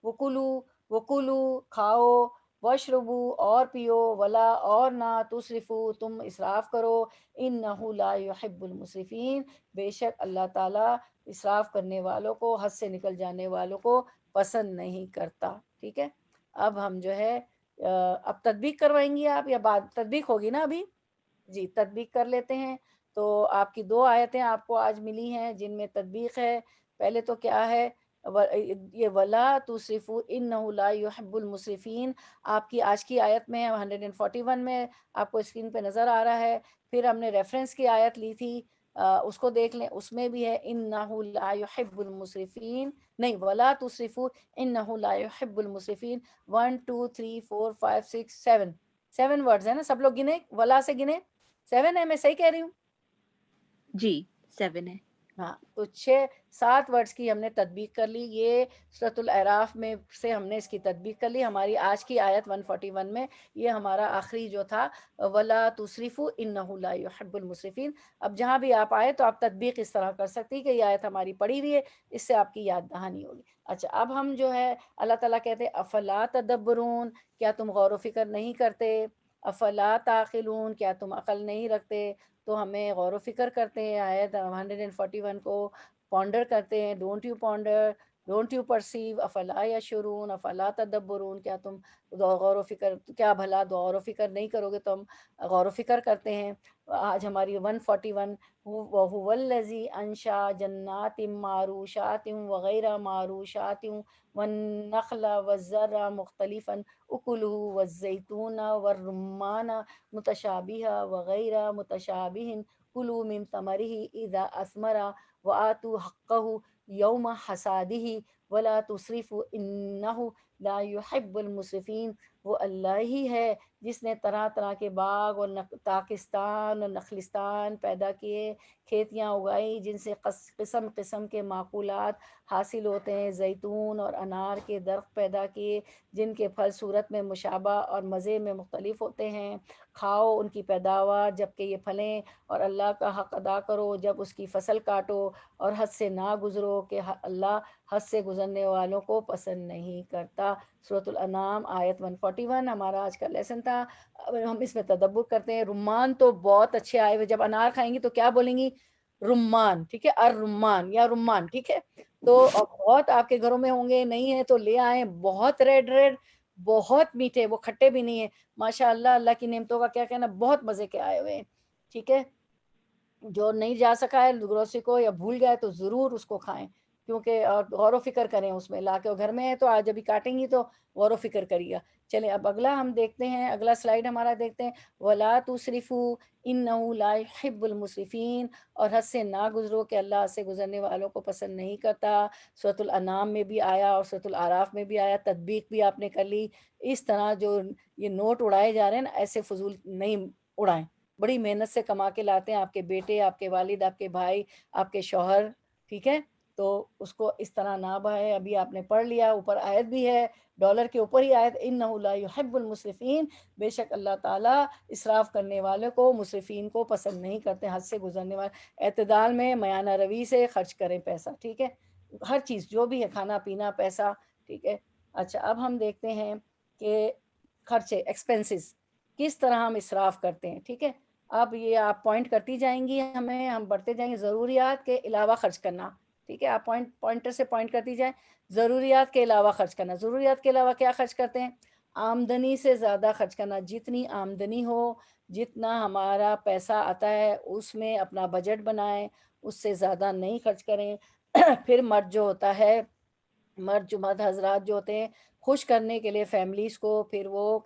وکلو کھاؤ، واشربو اور پیو، ولا اور نہ تصرفو تم اسراف کرو، انہ لا یحب المسرفین بے شک اللہ تعالیٰ اسراف کرنے والوں کو، حد سے نکل جانے والوں کو پسند نہیں کرتا. ٹھیک ہے، اب ہم جو ہے اب تطبیق کروائیں گی آپ، یا بعد تطبیق ہوگی نا ابھی؟ جی تطبیق کر لیتے ہیں. تو آپ کی 2 آیتیں آپ کو آج ملی ہیں جن میں تطبیق ہے. پہلے تو کیا ہے یہ ولا تصرفوا انہ لا یحب المسرفین، آپ کی آج کی آیت میں 141 میں آپ کو اسکرین پہ نظر آ رہا ہے. پھر ہم نے ریفرنس کی آیت لی تھی، اس کو دیکھ لیں، اس میں بھی ہے انہ لا یحب المسرفین، نہیں ولا تصرفوا انہ لا یحب المسرفین. 1 2 3 4 5 6 7 7 ورڈز ہیں نا، سب لوگ گنے، ولا سے گنے 7 ہے، میں صحیح کہہ رہی ہوں؟ جی 7 ہے. ہاں، تو 7 ورڈز کی ہم نے تطبیق کر لی. یہ سورۃ الاعراف میں سے ہم نے اس کی تطبیق کر لی. ہماری آج کی آیت 141 میں یہ ہمارا آخری جو تھا ولا تصرفوا انہ لا یحب المسرفین. اب جہاں بھی آپ آئے تو آپ تطبیق اس طرح کر سکتی کہ یہ آیت ہماری پڑھی ہوئی ہے، اس سے آپ کی یاد دہانی ہوگی. اچھا، اب ہم جو ہے اللہ تعالیٰ کہتے ہیں افلا تدبرون، کیا تم غور و فکر نہیں کرتے؟ افلا تعقلون، کیا تم عقل نہیں رکھتے؟ تو ہمیں غور و فکر کرتے ہیں، آیت 141 کو پونڈر کرتے ہیں. Don't you ponder, don't you perceive, افلا یشعرون، افلا تدبرون، کیا تم غور و فکر، کیا بھلا غور و فکر نہیں کرو گے؟ تو ہم غور و فکر کرتے ہیں. آج ہماری 141 وَهُوَ الَّذِي أَنشَأَ جَنَّاتٍ مَّعْرُوشَاتٍ وَغَيْرَ مَعْرُوشَاتٍ وَالنَّخْلَ وَالزَّرْعَ مُخْتَلِفًا أُكُلُهُ وَالزَّيْتُونَ وَالرُّمَّانَ مُتَشَابِهًا وَغَيْرَ مُتَشَابِهٍ كُلُوا مِن ثَمَرِهِ إِذَا أَثْمَرَ وَآتُوا حَقَّهُ يَوْمَ حَصَادِهِ وَلَا تُسْرِفُوا إِنَّهُ لَا يُحِبُّ الْمُسْرِفِينَ. وہ اللہ ہی ہے جس نے طرح طرح کے باغ اور تاکستان اور نخلستان پیدا کیے، کھیتیاں اگائی جن سے قسم قسم کے معقولات حاصل ہوتے ہیں، زیتون اور انار کے درخت پیدا کیے جن کے پھل صورت میں مشابہ اور مزے میں مختلف ہوتے ہیں. کھاؤ ان کی پیداوار جب کہ یہ پھلیں، اور اللہ کا حق ادا کرو جب اس کی فصل کاٹو، اور حد سے نہ گزرو کہ اللہ حد سے گزرنے والوں کو پسند نہیں کرتا. سورۃ الانعام آیت 141 ہمارا آج کا لیسن تھا. اب ہم اس میں تدبر کرتے ہیں. رمان تو بہت اچھے آئے ہوئے، جب انار کھائیں گی تو کیا بولیں گی؟ رمان. ٹھیک ہے، الرمان یا رمان. ٹھیک ہے، تو بہت آپ کے گھروں میں ہوں گے، نہیں ہے تو لے آئیں. بہت ریڈ ریڈ، بہت میٹھے، وہ کھٹے بھی نہیں ہیں. ماشاء اللہ، اللہ کی نعمتوں کا کیا کہنا، بہت مزے کے آئے ہوئے ہیں. ٹھیک ہے، جو نہیں جا سکا ہے گروسری کو یا بھول گئے تو ضرور اس کو کھائیں، کیونکہ اور غور و فکر کریں اس میں لا کے. گھر میں ہے تو آج ابھی کاٹیں گی تو غور و فکر کریے گا. چلیں اب اگلا ہم دیکھتے ہیں، اگلا سلائیڈ ہمارا دیکھتے ہیں. وَلَا تُسْرِفُوا إِنَّهُ لَا يُحِبُّ الْمُسْرِفِينَ، اور حد سے نہ گزرو کہ اللہ سے گزرنے والوں کو پسند نہیں کرتا. سورۃ الانعام میں بھی آیا اور سورۃ الاعراف میں بھی آیا. تطبیق بھی آپ نے کر لی. اس طرح جو یہ نوٹ اڑائے جا رہے ہیں نا، ایسے فضول نہیں اڑائیں. بڑی محنت سے کما کے لاتے ہیں آپ کے بیٹے، آپ کے والد، آپ کے بھائی، آپ کے شوہر. ٹھیک ہے، تو اس کو اس طرح نہ بہائے. ابھی آپ نے پڑھ لیا، اوپر آیت بھی ہے، ڈالر کے اوپر ہی آیت، انہ لا یحب المسرفین، بے شک اللہ تعالیٰ اسراف کرنے والے کو، مسرفین کو پسند نہیں کرتے، حد سے گزرنے والے. اعتدال میں میانہ روی سے خرچ کریں پیسہ. ٹھیک ہے، ہر چیز جو بھی ہے، کھانا پینا، پیسہ. ٹھیک ہے. اچھا، اب ہم دیکھتے ہیں کہ خرچے، ایکسپینسز کس طرح ہم اسراف کرتے ہیں. ٹھیک ہے، اب یہ آپ پوائنٹ کرتی جائیں گی، ہم بڑھتے جائیں گے. ضروریات کے علاوہ خرچ کرنا. ٹھیک ہے، آپ پوائنٹر سے پوائنٹ کرتی جائیں. ضروریات کے علاوہ خرچ کرنا. ضروریات کے علاوہ کیا خرچ کرتے ہیں؟ آمدنی سے زیادہ خرچ کرنا. جتنی آمدنی ہو، جتنا ہمارا پیسہ آتا ہے اس میں اپنا بجٹ بنائیں، اس سے زیادہ نہیں خرچ کریں. پھر مرد جو ہوتا ہے، مرد حضرات جو ہوتے ہیں، خوش کرنے کے لیے فیملیز کو، پھر وہ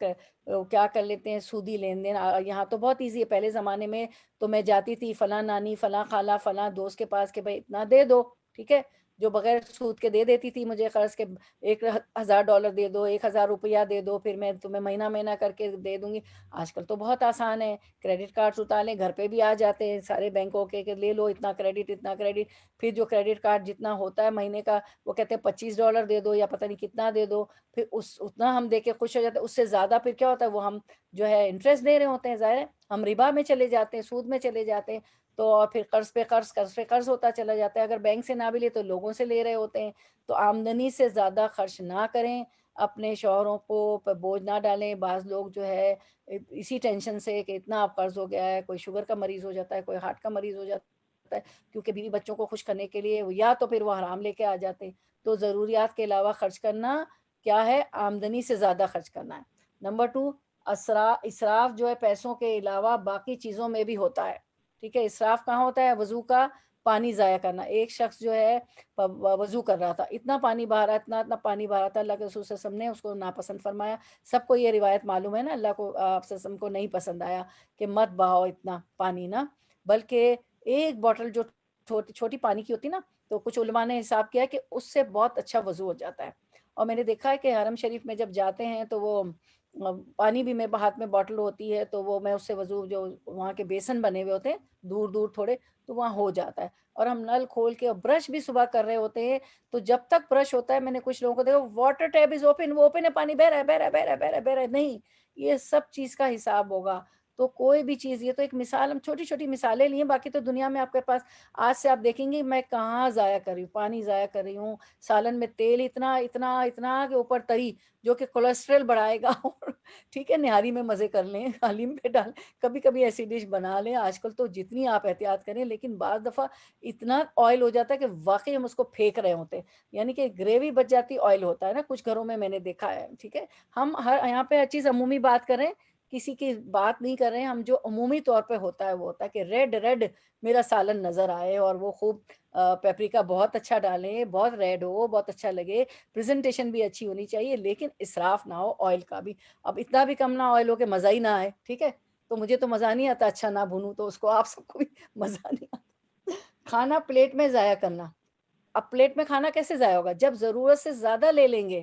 کیا کر لیتے ہیں، سودی لین دین. یہاں تو بہت ایزی ہے. پہلے زمانے میں تو میں جاتی تھی فلاں نانی، فلاں خالہ، فلاں دوست کے پاس کہ بھائی اتنا دے دو. ٹھیک ہے، جو بغیر سود کے دے دیتی تھی مجھے قرض کے $1,000 دے دو، 1,000 روپیہ دے دو، پھر میں تمہیں مہینہ مہینہ کر کے دے دوں گی. آج کل تو بہت آسان ہے، کریڈٹ کارڈ اتاریں گھر پہ بھی آ جاتے ہیں سارے بینکوں کے کہ لے لو اتنا کریڈٹ اتنا کریڈٹ. پھر جو کریڈٹ کارڈ جتنا ہوتا ہے مہینے کا وہ کہتے ہیں $25 دے دو یا پتہ نہیں کتنا دے دو. پھر اتنا ہم دے کے خوش ہو جاتے ہیں. اس سے زیادہ پھر کیا ہوتا ہے وہ ہم جو ہے انٹرسٹ دے رہے ہوتے ہیں، ظاہر ہے ہم ربا میں چلے جاتے ہیں، سود میں چلے جاتے ہیں. تو اور پھر قرض پہ قرض قرض پہ قرض ہوتا چلا جاتا ہے. اگر بینک سے نہ بھی لے تو لوگوں سے لے رہے ہوتے ہیں. تو آمدنی سے زیادہ خرچ نہ کریں، اپنے شوہروں کو بوجھ نہ ڈالیں. بعض لوگ جو ہے اسی ٹینشن سے کہ اتنا اب قرض ہو گیا ہے، کوئی شوگر کا مریض ہو جاتا ہے، کوئی ہارٹ کا مریض ہو جاتا ہے، کیونکہ بیوی بچوں کو خوش کرنے کے لیے یا تو پھر وہ حرام لے کے آ جاتے ہیں. تو ضروریات کے علاوہ خرچ کرنا کیا ہے، آمدنی سے زیادہ خرچ کرنا ہے. نمبر 2، اسراف جو ہے پیسوں کے علاوہ باقی چیزوں میں بھی ہوتا ہے. ٹھیک ہے، اسراف کہاں ہوتا ہے؟ وضو کا پانی ضائع کرنا. ایک شخص جو ہے وضو کر رہا تھا، اتنا پانی بہا رہا، اتنا پانی بہا رہا تھا، اللہ کے رسول صلی اللہ علیہ وسلم نے اس کو ناپسند فرمایا. سب کو یہ روایت معلوم ہے نا، اللہ کو آپ صلی اللہ علیہ وسلم کو نہیں پسند آیا کہ مت بہاؤ اتنا پانی نا، بلکہ ایک بوٹل جو چھوٹی پانی کی ہوتی نا، تو کچھ علماء نے حساب کیا کہ اس سے بہت اچھا وضو ہو جاتا ہے. اور میں نے دیکھا ہے کہ حرم شریف میں جب جاتے ہیں تو وہ پانی بھی میں ہاتھ میں بوٹل ہوتی ہے تو وہ میں اس سے وضو، جو وہاں کے بیسن بنے ہوئے ہوتے ہیں دور دور تھوڑے، تو وہاں ہو جاتا ہے. اور ہم نل کھول کے برش بھی صبح کر رہے ہوتے ہیں تو جب تک برش ہوتا ہے، میں نے کچھ لوگوں کو دیکھا واٹر ٹیپ از اوپن، وہ اوپن ہے، پانی بہ رہا ہے بہ رہا ہے بہ رہا ہے بہ رہا ہے بہ رہا ہے. نہیں، یہ سب چیز کا حساب ہوگا. تو کوئی بھی چیز، یہ تو ایک مثال، ہم چھوٹی چھوٹی مثالیں لی ہیں، باقی تو دنیا میں آپ کے پاس آج سے آپ دیکھیں گے میں کہاں ضائع کر رہی ہوں، پانی ضائع کر رہی ہوں، سالن میں تیل اتنا اتنا اتنا کے اوپر تری جو کہ کولیسٹرول بڑھائے گا. اور ٹھیک ہے، نہاری میں مزے کر لیں، حلیم پہ ڈال، کبھی کبھی ایسی ڈش بنا لیں. آج کل تو جتنی آپ احتیاط کریں، لیکن بعض دفعہ اتنا آئل ہو جاتا ہے کہ واقعی ہم اس کو پھینک رہے ہوتے ہیں، یعنی کہ گریوی بچ جاتی، آئل ہوتا ہے نا کچھ گھروں میں نے دیکھا ہے. ٹھیک ہے، ہم یہاں پہ ہر چیز عمومی بات کریں، کسی کی بات نہیں کر رہے ہیں ہم. جو عمومی طور پہ ہوتا ہے وہ ہوتا ہے کہ ریڈ ریڈ میرا سالن نظر آئے اور وہ خوب پیپریکا بہت اچھا ڈالیں، بہت ریڈ ہو، بہت اچھا لگے، پریزنٹیشن بھی اچھی ہونی چاہیے، لیکن اسراف نہ ہو آئل کا بھی. اب اتنا بھی کم نہ آئل ہو کہ مزہ ہی نہ آئے. ٹھیک ہے، تو مجھے تو مزہ نہیں آتا اچھا نہ بھونوں، تو اس کو آپ سب کو بھی مزہ نہیں آتا. کھانا پلیٹ میں ضائع کرنا. اب پلیٹ میں کھانا کیسے ضائع ہوگا؟ جب ضرورت سے زیادہ لے لیں گے،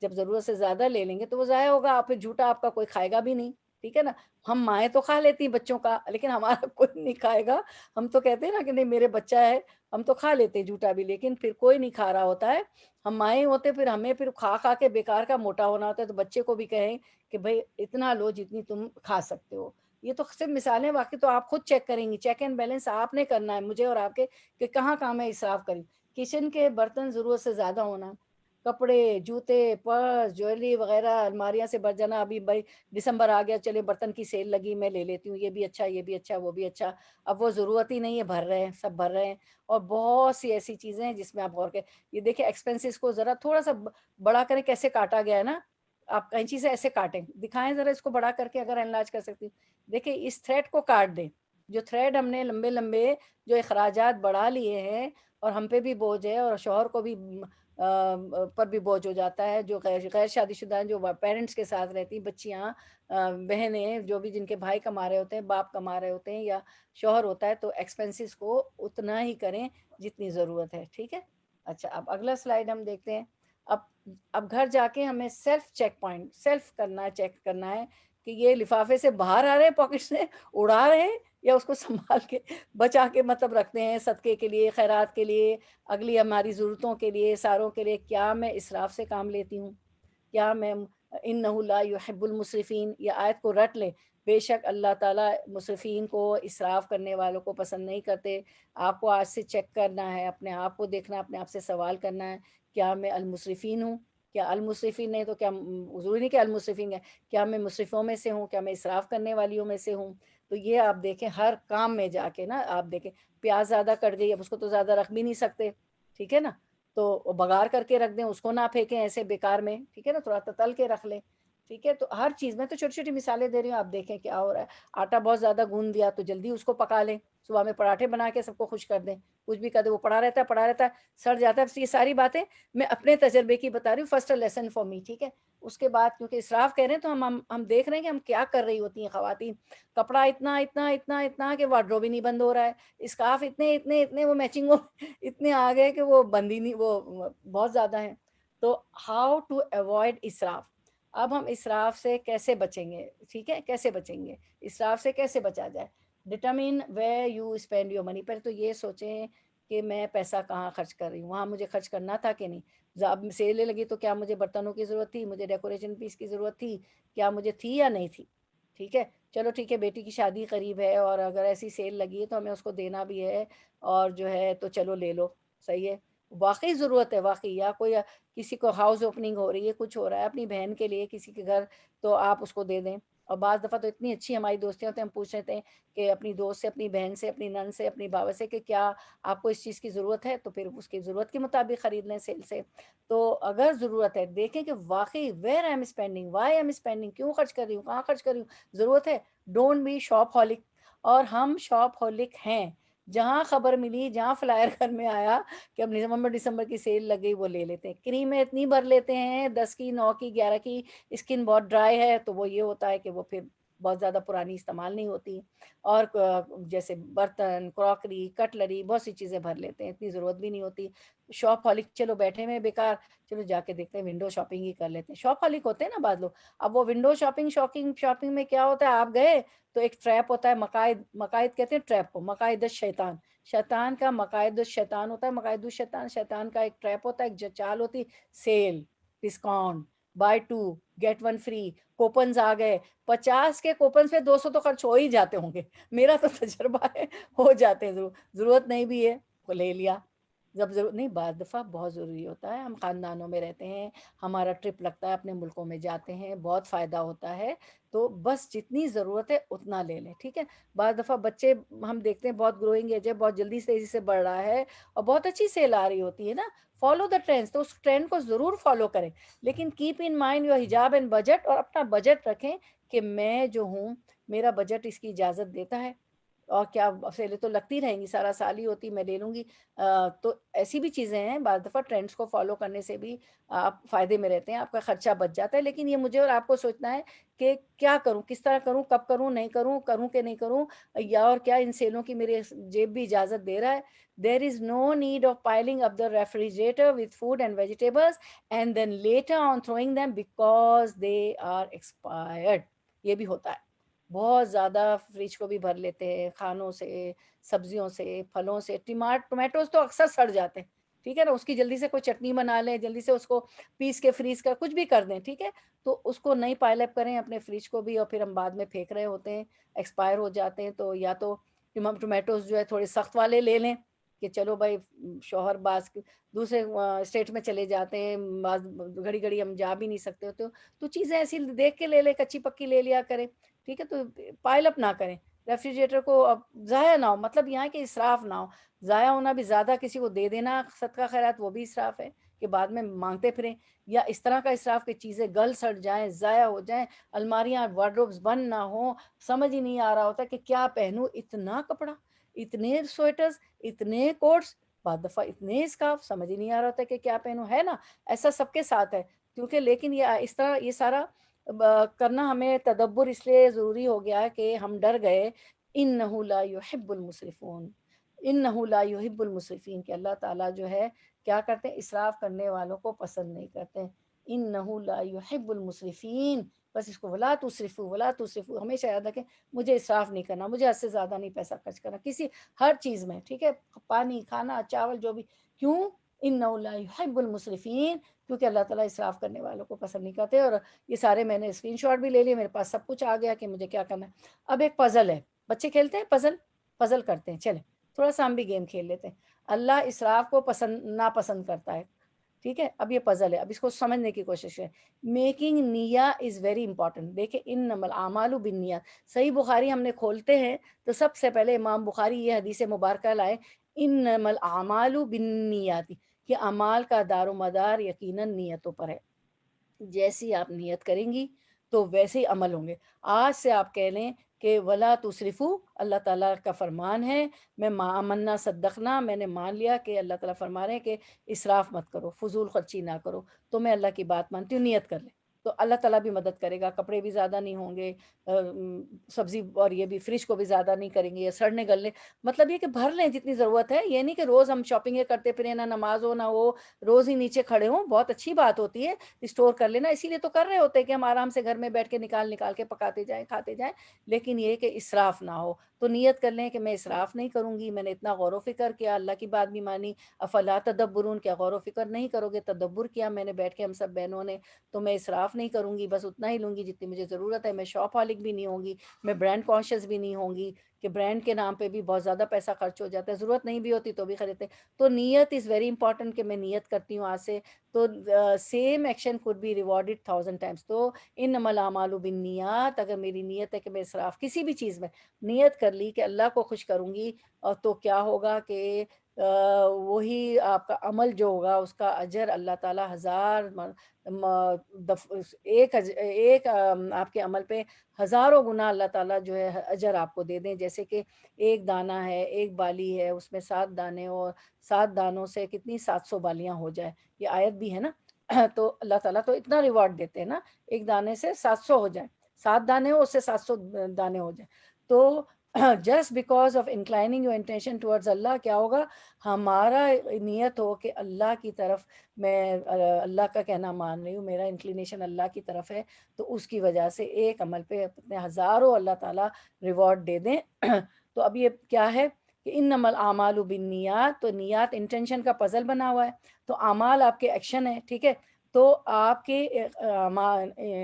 جب ضرورت سے زیادہ لے لیں گے تو وہ ضائع ہوگا. آپ پھر جھوٹا آپ کا کوئی کھائے گا بھی نہیں. ٹھیک ہے نا، ہم مائیں تو کھا لیتی ہیں بچوں کا، لیکن ہمارا کوئی نہیں کھائے گا. ہم تو کہتے ہیں نا کہ نہیں میرے بچہ ہے، ہم تو کھا لیتے ہیں جھوٹا بھی، لیکن پھر کوئی نہیں کھا رہا ہوتا ہے. ہم مائیں ہوتے، پھر ہمیں پھر کھا کھا کے بیکار کا موٹا ہونا ہوتا ہے. تو بچے کو بھی کہیں کہ بھائی اتنا لو جتنی تم کھا سکتے ہو. یہ تو صرف مثالیں، باقی تو آپ خود چیک کریں گی. چیک اینڈ بیلنس آپ نے کرنا ہے، مجھے اور آپ کے، کہ کہاں کہاں میں اسراف کری. کچن کے برتن ضرورت سے زیادہ ہونا، کپڑے، جوتے، پرس، جویلری وغیرہ الماریاں سے بھر جانا. ابھی بھائی دسمبر آ گیا، چلے برتن کی سیل لگی، میں لے لیتی ہوں، یہ بھی اچھا یہ بھی اچھا وہ بھی اچھا. اب وہ ضرورت ہی نہیں ہے، بھر رہے ہیں سب بھر رہے ہیں. اور بہت سی ایسی چیزیں ہیں جس میں آپ غور کریں. یہ دیکھیں ایکسپینسز کو ذرا تھوڑا سا بڑا کریں، کیسے کاٹا گیا ہے نا. آپ کینچی سے ایسے کاٹیں، دکھائیں ذرا اس کو بڑا کر کے اگر انلارج کر سکتی. دیکھیں اس تھریڈ کو کاٹ دیں، جو تھریڈ ہم نے لمبے لمبے جو اخراجات بڑھا لیے ہیں، اور ہم پہ بھی بوجھ ہے اور شوہر کو بھی پر بھی بوجھ ہو جاتا ہے. جو غیر شادی شدہ ہیں، جو پیرنٹس کے ساتھ رہتی بچیاں، بہنیں، جو بھی جن کے بھائی کما رہے ہوتے ہیں، باپ کما رہے ہوتے ہیں یا شوہر ہوتا ہے، تو ایکسپینسز کو اتنا ہی کریں جتنی ضرورت ہے. ٹھیک ہے، اچھا اب اگلا سلائیڈ ہم دیکھتے ہیں. اب اب گھر جا کے ہمیں سیلف چیک پوائنٹ، سیلف کرنا ہے، چیک کرنا ہے کہ یہ لفافے سے باہر آ رہے ہیں پاکٹ سے، اڑا رہے ہیں، یا اس کو سنبھال کے بچا کے مطلب رکھتے ہیں صدقے کے لیے، خیرات کے لیے، اگلی ہماری ضرورتوں کے لیے، ساروں کے لیے. کیا میں اسراف سے کام لیتی ہوں؟ کیا میں انہ لا یحب المسرفین، یہ آیت کو رٹ لیں. بے شک اللہ تعالیٰ مسرفین کو، اسراف کرنے والوں کو پسند نہیں کرتے. آپ کو آج سے چیک کرنا ہے، اپنے آپ کو دیکھنا، اپنے آپ سے سوال کرنا ہے، کیا میں المسرفین ہوں؟ کیا المسرفین نہیں تو کیا ضروری نہیں کہ المسرفین ہے، کیا میں مسرفوں میں سے ہوں؟ کیا میں اسراف کرنے والیوں میں سے ہوں؟ تو یہ آپ دیکھیں ہر کام میں جا کے نا، آپ دیکھیں پیاز زیادہ کٹ گئی، اب اس کو تو زیادہ رکھ بھی نہیں سکتے. ٹھیک ہے نا، تو بگار کر کے رکھ دیں، اس کو نہ پھینکیں ایسے بیکار میں. ٹھیک ہے نا، تھوڑا تل کے رکھ لیں. ٹھیک ہے. تو ہر چیز میں تو چھوٹی چھوٹی مثالیں دے رہی ہوں, آپ دیکھیں کیا ہو رہا ہے. آٹا بہت زیادہ گوندھ دیا تو جلدی اس کو پکا لیں, صبح میں پراٹھے بنا کے سب کو خوش کر دیں, کچھ بھی کر دیں, وہ پڑا رہتا ہے سڑ جاتا ہے. یہ ساری باتیں میں اپنے تجربے کی بتا رہی ہوں, فرسٹ لیسن فار می. ٹھیک ہے. اس کے بعد کیونکہ اسراف کہہ رہے ہیں تو ہم دیکھ رہے ہیں کہ ہم کیا کر رہی ہوتی ہیں خواتین. کپڑا اتنا اتنا اتنا اتنا کہ وارڈروب ہی نہیں بند ہو رہا ہے, اسکارف اتنے اتنے اتنے, وہ میچنگ اتنے آ گئے کہ وہ بند ہی نہیں, وہ بہت زیادہ ہیں. تو ہاؤ ٹو اوائڈ اسراف. اب ہم اسراف سے کیسے بچیں گے؟ ٹھیک ہے, کیسے بچیں گے اسراف سے, کیسے بچا جائے؟ Determine where you spend your money. پہلے تو یہ سوچیں کہ میں پیسہ کہاں خرچ کر رہی ہوں, وہاں مجھے خرچ کرنا تھا کہ نہیں. اب سیلیں لگی تو کیا مجھے برتنوں کی ضرورت تھی, مجھے ڈیکوریشن پیس کی ضرورت تھی, کیا مجھے تھی یا نہیں تھی؟ ٹھیک ہے, چلو ٹھیک ہے, بیٹی کی شادی قریب ہے اور اگر ایسی سیل لگی ہے تو ہمیں اس کو دینا بھی ہے, اور جو ہے تو چلو لے لو, صحیح ہے. واقعی ضرورت ہے, واقعی, یا کوئی کسی کو ہاؤس اوپننگ ہو رہی ہے, کچھ ہو رہا ہے اپنی بہن کے لیے کسی کے گھر, تو آپ اس کو دے دیں. اور بعض دفعہ تو اتنی اچھی ہماری دوستیاں ہوتی ہیں, ہم پوچھ لیتے ہیں کہ اپنی دوست سے, اپنی بہن سے, اپنی نند سے, اپنی باوا سے کہ کیا آپ کو اس چیز کی ضرورت ہے, تو پھر اس کی ضرورت کے مطابق خرید لیں سیل سے. تو اگر ضرورت ہے, دیکھیں کہ واقعی where I am spending, why I am spending, کیوں خرچ کر رہی ہوں, کہاں خرچ کر رہی ہوں, ضرورت ہے. Don't be shopaholic. اور ہم شاپ ہولک ہیں, جہاں خبر ملی, جہاں فلائر گھر میں آیا کہ اب نومبر دسمبر کی سیل لگ گئی, وہ لے لیتے ہیں. کریمیں اتنی بھر لیتے ہیں, 10 کی, 9 کی, 11 کی. اسکن بہت ڈرائی ہے تو وہ یہ ہوتا ہے کہ وہ پھر بہت زیادہ پرانی استعمال نہیں ہوتی. اور جیسے برتن, کراکری, کٹلری, بہت سی چیزیں بھر لیتے ہیں, اتنی ضرورت بھی نہیں ہوتی. شاپ ہالک, چلو بیٹھے میں بیکار, چلو جا کے دیکھتے ہیں, ونڈو شاپنگ ہی کر لیتے ہیں. شاپ ہالک ہوتے ہیں نا بعض لوگ. اب وہ ونڈو شاپنگ میں کیا ہوتا ہے, آپ گئے تو ایک ٹریپ ہوتا ہے, مقائد کہتے ہیں ٹریپ کو, مقائد الشیطان. شیطان کا مقائد الشیطان ہوتا ہے, مقائد الشیطان شیطان کا ایک ٹریپ ہوتا ہے, ایک چال ہوتی, sale, discount, buy 2 get 1 free, coupons آ گئے. 50 کے کوپنز پہ 200 تو خرچ ہو ہی جاتے ہوں گے, میرا تو تجربہ ہے, ہو جاتے ہیں. ضرورت نہیں بھی ہے وہ لے لیا, جب ضرورت نہیں. بعض دفعہ بہت ضروری ہوتا ہے, ہم خاندانوں میں رہتے ہیں, ہمارا ٹرپ لگتا ہے, اپنے ملکوں میں جاتے ہیں, بہت فائدہ ہوتا ہے, تو بس جتنی ضرورت ہے اتنا لے لیں. ٹھیک ہے. بعض دفعہ بچے ہم دیکھتے ہیں بہت گروئنگ ایج ہے, بہت جلدی سے تیزی سے بڑھ رہا ہے, اور بہت اچھی سیل آ رہی ہوتی ہے نا, فالو دا ٹرینڈس, تو اس ٹرینڈ کو ضرور فالو کریں, لیکن کیپ ان مائنڈ یور حجاب اینڈ بجٹ. اور اپنا بجٹ رکھیں کہ میں جو ہوں, میرا بجٹ اس کی اجازت دیتا ہے, اور کیا سیلیں تو لگتی رہیں گی, سارا سال ہی ہوتی, میں لے لوں گی. تو ایسی بھی چیزیں ہیں, بعض دفعہ ٹرینڈس کو فالو کرنے سے بھی آپ فائدے میں رہتے ہیں, آپ کا خرچہ بچ جاتا ہے. لیکن یہ مجھے اور آپ کو سوچنا ہے کہ کیا کروں, کس طرح کروں, کب کروں, نہیں کروں, کروں کہ نہیں کروں, یا اور کیا ان سیلوں کی میری جیب بھی اجازت دے رہا ہے. There is no need of piling up the refrigerator with food and vegetables and then later on throwing them because they are expired. یہ بھی ہوتا ہے, بہت زیادہ فریج کو بھی بھر لیتے ہیں کھانوں سے, سبزیوں سے, پھلوں سے. ٹمیٹوز تو اکثر سڑ جاتے ہیں, ٹھیک ہے نا, اس کی جلدی سے کوئی چٹنی بنا لیں, جلدی سے اس کو پیس کے فریز کر کچھ بھی کر دیں, ٹھیک ہے. تو اس کو نہیں پائل اپ کریں اپنے فریج کو بھی, اور پھر ہم بعد میں پھینک رہے ہوتے ہیں, ایکسپائر ہو جاتے ہیں. تو یا تو ہم ٹمیٹوز جو ہے تھوڑے سخت والے لے لیں کہ چلو بھائی, شوہر بعض دوسرے اسٹیٹ میں چلے جاتے ہیں, بعض گھڑی گھڑی ہم جا بھی نہیں سکتے ہوتے, تو چیزیں ایسی دیکھ کے لے لیں, کچی پکی لے لیا کریں, ٹھیک ہے. تو پائل اپ نہ کریں ریفریجریٹر کو, اب ضائع نہ ہو, مطلب یہاں کہ اسراف نہ ہو. ضائع ہونا بھی, زیادہ کسی کو دے دینا صدقہ خیرات, وہ بھی اسراف ہے کہ بعد میں مانگتے پھریں, یا اس طرح کا اسراف کہ چیزیں گل سڑ جائیں, ضائع ہو جائیں, الماریاں وارڈروبس بند نہ ہوں, سمجھ ہی نہیں آ رہا ہوتا کہ کیا پہنوں, اتنا کپڑا, اتنے سویٹرز, اتنے کوٹس, بعض دفعہ اتنے اسکارف, سمجھ ہی نہیں آ رہا ہوتا کہ کیا پہنوں, ہے نا. ایسا سب کے ساتھ ہے, کیونکہ لیکن یہ اس طرح یہ سارا کرنا ہمیں تدبر اس لیے ضروری ہو گیا کہ ہم ڈر گئے, انہ لا یحب المسرفون, انہ لا یحب المسرفین, کہ اللہ تعالیٰ جو ہے کیا کرتے ہیں, اسراف کرنے والوں کو پسند نہیں کرتے. انہ لا یحب المسرفین, بس اس کو ولا تسرفوا ولا تسرفوا ہمیشہ یاد رکھیں, مجھے اسراف نہیں کرنا, مجھے حد سے زیادہ نہیں پیسہ خرچ کرنا کسی ہر چیز میں, ٹھیک ہے, پانی, کھانا, چاول, جو بھی. کیوں؟ انہ لا یحب المسرفین, کیونکہ اللہ تعالیٰ اسراف کرنے والوں کو پسند نہیں کرتے. اور یہ سارے میں نے اسکرین شاٹ بھی لے لیے, میرے پاس سب کچھ آ گیا کہ مجھے کیا کرنا ہے. اب ایک پزل ہے, بچے کھیلتے ہیں پزل کرتے ہیں, چلیں تھوڑا سا ہم بھی گیم کھیل لیتے ہیں. اللہ اسراف کو ناپسند کرتا ہے, ٹھیک ہے. اب یہ پزل ہے, اب اس کو سمجھنے کی کوشش ہے. میکنگ نیا از ویری امپورٹنٹ. دیکھیں, انما الاعمال بالنیات, صحیح بخاری ہم نے کھولتے ہیں تو سب سے پہلے امام بخاری یہ حدیث مبارکہ لائے, انما الاعمال بالنیات, کہ اعمال کا دار و مدار یقیناً نیتوں پر ہے. جیسی آپ نیت کریں گی تو ویسے ہی عمل ہوں گے. آج سے آپ کہہ لیں کہ ولا تسرفو، اللہ تعالیٰ کا فرمان ہے، میں آمنا صدقنا، میں نے مان لیا کہ اللہ تعالیٰ فرما رہے ہیں کہ اسراف مت کرو، فضول خرچی نہ کرو، تو میں اللہ کی بات مانتی ہوں، نیت کر لیں تو اللہ تعالیٰ بھی مدد کرے گا. کپڑے بھی زیادہ نہیں ہوں گے، سبزی اور یہ بھی فریج کو بھی زیادہ نہیں کریں گے یا سڑنے گلنے. مطلب یہ کہ بھر لیں جتنی ضرورت ہے، یہ نہیں کہ روز ہم شاپنگیں کرتے پھریں، نہ نماز ہو نہ ہو، روز ہی نیچے کھڑے ہوں. بہت اچھی بات ہوتی ہے اسٹور کر لینا، اسی لیے تو کر رہے ہوتے ہیں کہ ہم آرام سے گھر میں بیٹھ کے نکال نکال کے پکاتے جائیں کھاتے جائیں، لیکن یہ کہ اسراف نہ ہو. تو نیت کر لیں کہ میں اسراف نہیں کروں گی، میں نے اتنا غور و فکر کیا، اللہ کی بات بھی مانی. افلا تدبرون، کیا غور و فکر نہیں کرو گے؟ تدبر کیا میں نے بیٹھ کے، ہم سب بہنوں نے. تو میں اسراف نہیں کروں گی، بس اتنا ہی لوں گی جتنی مجھے ضرورت ہے. میں شاپ ہالک بھی نہیں ہوں گی، میں برانڈ کانشیس بھی نہیں ہوں گی کہ برانڈ کے نام پہ بھی بہت زیادہ پیسہ خرچ ہو جاتا ہے، ضرورت نہیں بھی ہوتی تو بھی خریدتے. تو نیت از ویری امپورٹنٹ کہ میں نیت کرتی ہوں آج سے. تو same action could be rewarded 1000 times. تو انما الاعمال بالنیات، اگر میری نیت ہے کہ میں اسراف کسی بھی چیز میں نیت کر لی کہ اللہ کو خوش کروں گی، اور تو کیا ہوگا کہ وہی آپ کا عمل جو ہوگا اس کا اجر اللہ تعالیٰ ہزار ایک آپ کے عمل پہ ہزاروں گنا اللہ تعالیٰ جو ہے اجر آپ کو دے دیں. جیسے کہ ایک دانہ ہے، ایک بالی ہے، اس میں 7 دانے، اور 7 دانوں سے کتنی 700 بالیاں ہو جائے، یہ آیت بھی ہے نا. تو اللہ تعالیٰ تو اتنا ریوارڈ دیتے ہیں نا، ایک دانے سے 700 ہو جائیں، 7 دانے ہو اس سے 700 دانے ہو جائیں. تو just because of inclining your intention towards Allah, کیا ہوگا؟ ہمارا نیت ہو کہ اللہ کی طرف میں اللہ کا کہنا مان رہی ہوں، میرا انکلینیشن اللہ کی طرف ہے، تو اس کی وجہ سے ایک عمل پہ اپنے ہزاروں اللہ تعالیٰ ریوارڈ دے دیں. تو اب یہ کیا ہے کہ انما الاعمال بالنیات، تو نیات انٹینشن کا پزل بنا ہوا ہے، تو اعمال آپ کے ایکشن ہے. ٹھیک ہے، تو آپ کے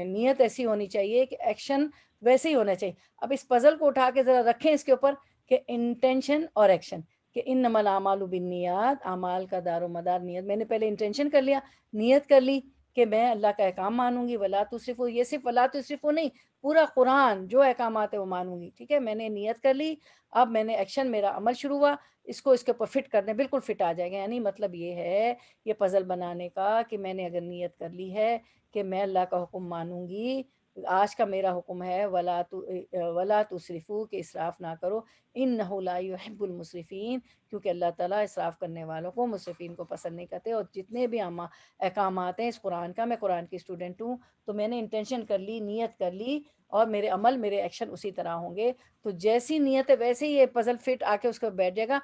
نیت ایسی ہونی چاہیے کہ ایکشن ویسے ہی ہونا چاہیے. اب اس پزل کو اٹھا کے ذرا رکھیں اس کے اوپر کہ انٹینشن اور ایکشن، کہ انما الاعمال بالنیات، اعمال کا دار و مدار نیت. میں نے پہلے انٹینشن کر لیا، نیت کر لی کہ میں اللہ کا احکام مانوں گی، ولا تسرفو، یہ صرف ولا تسرفو نہیں، پورا قرآن جو احکامات ہے وہ مانوں گی. ٹھیک ہے، میں نے نیت کر لی، اب میں نے ایکشن، میرا عمل شروع ہوا. اس کو اس کے اوپر فٹ کر دیں، بالکل فٹ آ جائے گا. یعنی مطلب یہ ہے یہ پزل بنانے کا کہ میں نے اگر نیت کر لی ہے کہ میں اللہ کا حکم مانوں گی، آج کا میرا حکم ہے ولا تسرفو، کہ اسراف نہ کرو، انہ لا یحب المسرفین، کیونکہ اللہ تعالیٰ اسراف کرنے والوں کو، مسرفین کو پسند نہیں کرتے. اور جتنے بھی احکامات ہیں اس قرآن کا، میں قرآن کی اسٹوڈنٹ ہوں، تو میں نے انٹینشن کر لی، نیت کر لی، اور میرے عمل میرے ایکشن اسی طرح ہوں گے. تو جیسی نیت ہے ویسے ہی یہ پزل فٹ آ کے اس کو بیٹھ جائے گا،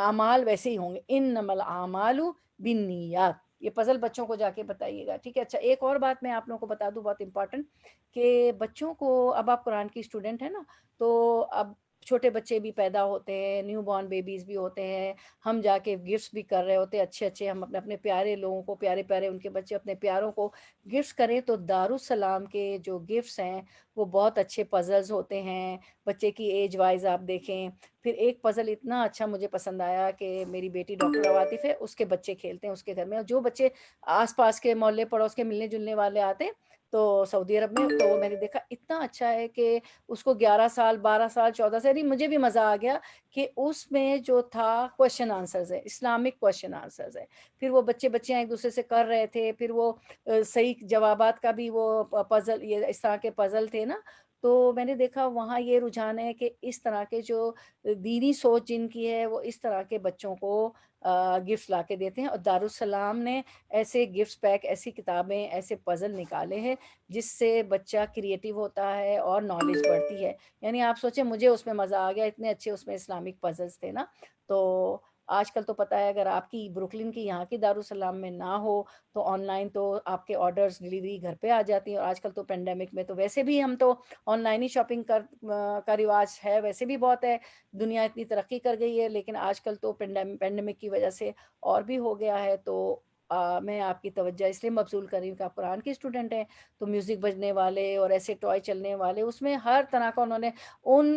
اعمال ویسے ہی ہوں گے. انما الاعمال بالنیات، یہ پزل بچوں کو جا کے بتائیے گا. ٹھیک ہے، اچھا ایک اور بات میں آپ لوگوں کو بتا دوں، بہت امپورٹنٹ، کہ بچوں کو، اب آپ قرآن کی اسٹوڈنٹ ہیں نا، تو اب چھوٹے بچے بھی پیدا ہوتے ہیں، نیو بورن بیبیز بھی ہوتے ہیں، ہم جا کے گفٹس بھی کر رہے ہوتے ہیں اچھے اچھے. ہم اپنے اپنے پیارے لوگوں کو، پیارے پیارے ان کے بچے اپنے پیاروں کو گفٹس کریں. تو دارالسلام کے جو گفٹس ہیں وہ بہت اچھے پزلز ہوتے ہیں، بچے کی ایج وائز آپ دیکھیں. پھر ایک پزل اتنا اچھا مجھے پسند آیا کہ میری بیٹی ڈاکٹر عواطف ہے، اس کے بچے کھیلتے ہیں اس کے گھر میں، اور جو بچے آس پاس کے محلے پڑوس کے ملنے جلنے والے آتے ہیں تو سعودی عرب میں، تو میں نے دیکھا اتنا اچھا ہے کہ اس کو 11 سال 12 سال 14 سال، مجھے بھی مزہ آ گیا کہ اس میں جو تھا کوشچن آنسرز ہے، اسلامک کوشچن آنسرز ہے. پھر وہ بچیاں ایک دوسرے سے کر رہے تھے، پھر وہ صحیح جوابات کا بھی وہ پزل، یہ اس طرح کے پزل تھے نا. تو میں نے دیکھا وہاں یہ رجحان ہے کہ اس طرح کے جو دینی سوچ جن کی ہے وہ اس طرح کے بچوں کو گفٹ لا کے دیتے ہیں. اور دارالسلام نے ایسے گفٹ پیک، ایسی کتابیں، ایسے پزل نکالے ہیں جس سے بچہ کریٹیو ہوتا ہے اور نالج بڑھتی ہے. یعنی آپ سوچیں، مجھے اس میں مزہ آ گیا، اتنے اچھے اس میں اسلامک پزلز تھے نا. تو آج کل تو پتہ ہے اگر آپ کی بروکلن کی یہاں کی دارالسلام میں نہ ہو تو آن لائن تو آپ کے آرڈرز ڈلیوری گھر پہ آ جاتی ہیں. اور آج کل تو پینڈیمک میں تو ویسے بھی ہم تو آن لائن ہی شاپنگ کا رواج ہے، ویسے بھی بہت ہے، دنیا اتنی ترقی کر گئی ہے، لیکن آج کل تو پینڈیمک کی وجہ سے اور بھی ہو گیا ہے. تو میں آپ کی توجہ اس لیے مبذول کر رہی ہوں کہ آپ قرآن کی اسٹوڈنٹ ہیں، تو میوزک بجنے والے اور ایسے ٹوائے چلنے والے، اس میں ہر طرح کا انہوں نے،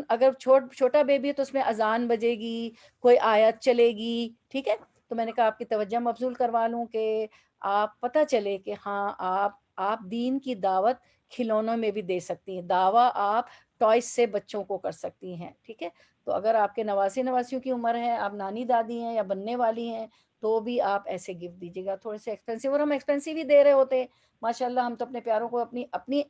اگر چھوٹا بیبی ہے تو اس میں اذان بجے گی، کوئی آیت چلے گی. ٹھیک ہے، تو میں نے کہا آپ کی توجہ مبذول کروا لوں کہ آپ پتہ چلے کہ ہاں آپ دین کی دعوت کھلونوں میں بھی دے سکتی ہیں، دعویٰ آپ ٹوائس سے بچوں کو کر سکتی ہیں. ٹھیک ہے، تو اگر آپ کے نواسیوں کی عمر ہے، آپ نانی دادی ہیں یا بننے والی ہیں، تو بھی آپ ایسے گفٹ دیجیے گا، تھوڑے سے ایکسپینسو، اور ہم ایکسپینسو ہی دے رہے ہوتے ہیں ماشاء اللہ. ہم تو اپنے پیاروں کو اپنی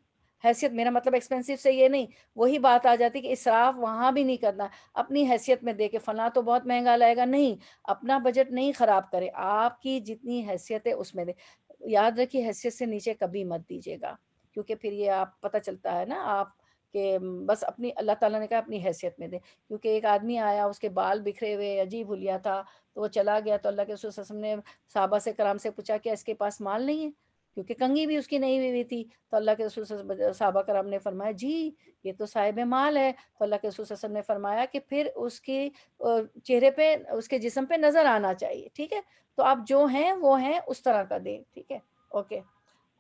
حیثیت، میرا مطلب ایکسپینسو سے یہ نہیں، وہی بات آ جاتی کہ اسراف وہاں بھی نہیں کرنا، اپنی حیثیت میں دے کے فلاں تو بہت مہنگا لائے گا، نہیں، اپنا بجٹ نہیں خراب کرے، آپ کی جتنی حیثیت ہے اس میں دے. یاد رکھیے حیثیت سے نیچے کبھی مت دیجیے گا، کیونکہ پھر یہ آپ پتہ چلتا ہے نا آپ کہ بس اپنی، اللہ تعالیٰ نے کہا اپنی حیثیت میں دے. کیونکہ ایک آدمی آیا، اس کے بال بکھرے ہوئے عجیب حلیہ تھا، تو وہ چلا گیا، تو اللہ کے رسول صلی اللہ علیہ وسلم نے صحابہ سے کرام سے پوچھا کہ اس کے پاس مال نہیں ہے، کیونکہ کنگھی بھی اس کی نہیں ہوئی تھی. تو اللہ کے رسول صلی اللہ علیہ وسلم، صحابہ کرام نے فرمایا جی یہ تو صاحب مال ہے. تو اللہ کے رسول صلی اللہ علیہ وسلم نے فرمایا کہ پھر اس کی چہرے پہ، اس کے جسم پہ نظر آنا چاہیے، ٹھیک ہے، تو آپ جو ہیں وہ ہیں اس طرح کا دیں، ٹھیک ہے، اوکے.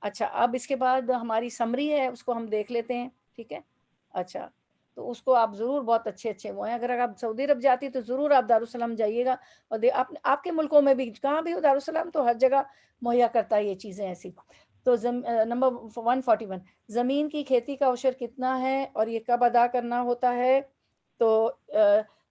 اچھا، اب اس کے بعد ہماری سمری ہے، اس کو ہم دیکھ لیتے ہیں، ٹھیک ہے. اچھا، تو اس کو آپ ضرور، بہت اچھے اچھے وہ ہیں، اگر آپ سعودی عرب جاتی تو ضرور آپ دارالسلام جائیے گا، اور آپ کے ملکوں میں بھی کہاں بھی ہو دارالسلام تو ہر جگہ مہیا کرتا ہے یہ چیزیں ایسی. تو نمبر 141، زمین کی کھیتی کا عشر کتنا ہے اور یہ کب ادا کرنا ہوتا ہے؟ تو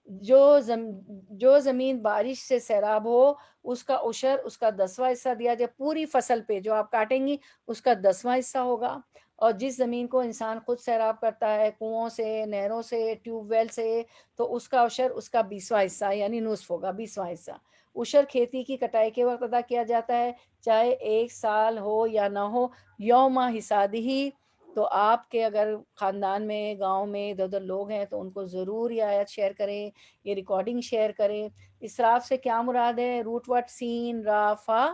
جو زمین بارش سے سیراب ہو اس کا عشر، اس کا 10واں حصہ دیا جائے، پوری فصل پہ جو آپ کاٹیں گی اس کا 10واں حصہ ہوگا. اور جس زمین کو انسان خود سیراب کرتا ہے کنوؤں سے، نہروں سے، ٹیوب ویل سے، تو اس کا عشر، اس کا 20واں حصہ یعنی نصف ہوگا، 20واں حصہ. عشر کھیتی کی کٹائی کے وقت ادا کیا جاتا ہے، چاہے ایک سال ہو یا نہ ہو. یوم حصادہ، تو آپ کے اگر خاندان میں، گاؤں میں ادھر ادھر لوگ ہیں تو ان کو ضرور یہ آیت شیئر کریں، یہ ریکارڈنگ شیئر کریں. اسراف سے کیا مراد ہے؟ روٹ وٹ سین را فا،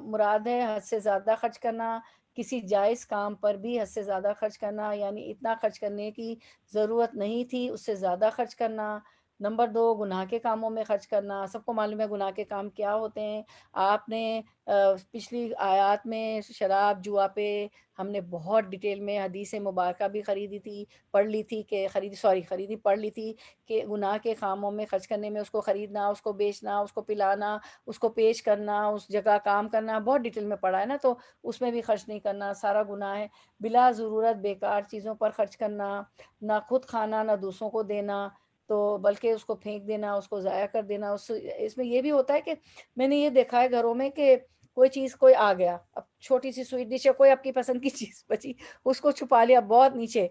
مراد ہے حد سے زیادہ خرچ کرنا، کسی جائز کام پر بھی حد سے زیادہ خرچ کرنا، یعنی اتنا خرچ کرنے کی ضرورت نہیں تھی اس سے زیادہ خرچ کرنا. نمبر 2، گناہ کے کاموں میں خرچ کرنا. سب کو معلوم ہے گناہ کے کام کیا ہوتے ہیں. آپ نے پچھلی آیات میں شراب، جوا پہ ہم نے بہت ڈیٹیل میں حدیث مبارکہ بھی خریدی تھی، پڑھ لی تھی کہ پڑھ لی تھی کہ گناہ کے کاموں میں خرچ کرنے میں، اس کو خریدنا، اس کو بیچنا، اس کو پلانا، اس کو پیش کرنا، اس جگہ کام کرنا، بہت ڈیٹیل میں پڑھا ہے نا، تو اس میں بھی خرچ نہیں کرنا، سارا گناہ ہے. بلا ضرورت بیکار چیزوں پر خرچ کرنا، نہ خود کھانا نہ دوسروں کو دینا، تو بلکہ اس کو پھینک دینا، اس کو ضائع کر دینا. اس میں یہ بھی ہوتا ہے کہ میں نے یہ دیکھا ہے گھروں میں کہ کوئی چیز کوئی آ گیا، اب چھوٹی سی سویٹ ڈش ہے، کوئی آپ کی پسند کی چیز بچی، اس کو چھپا لیا بہت نیچے،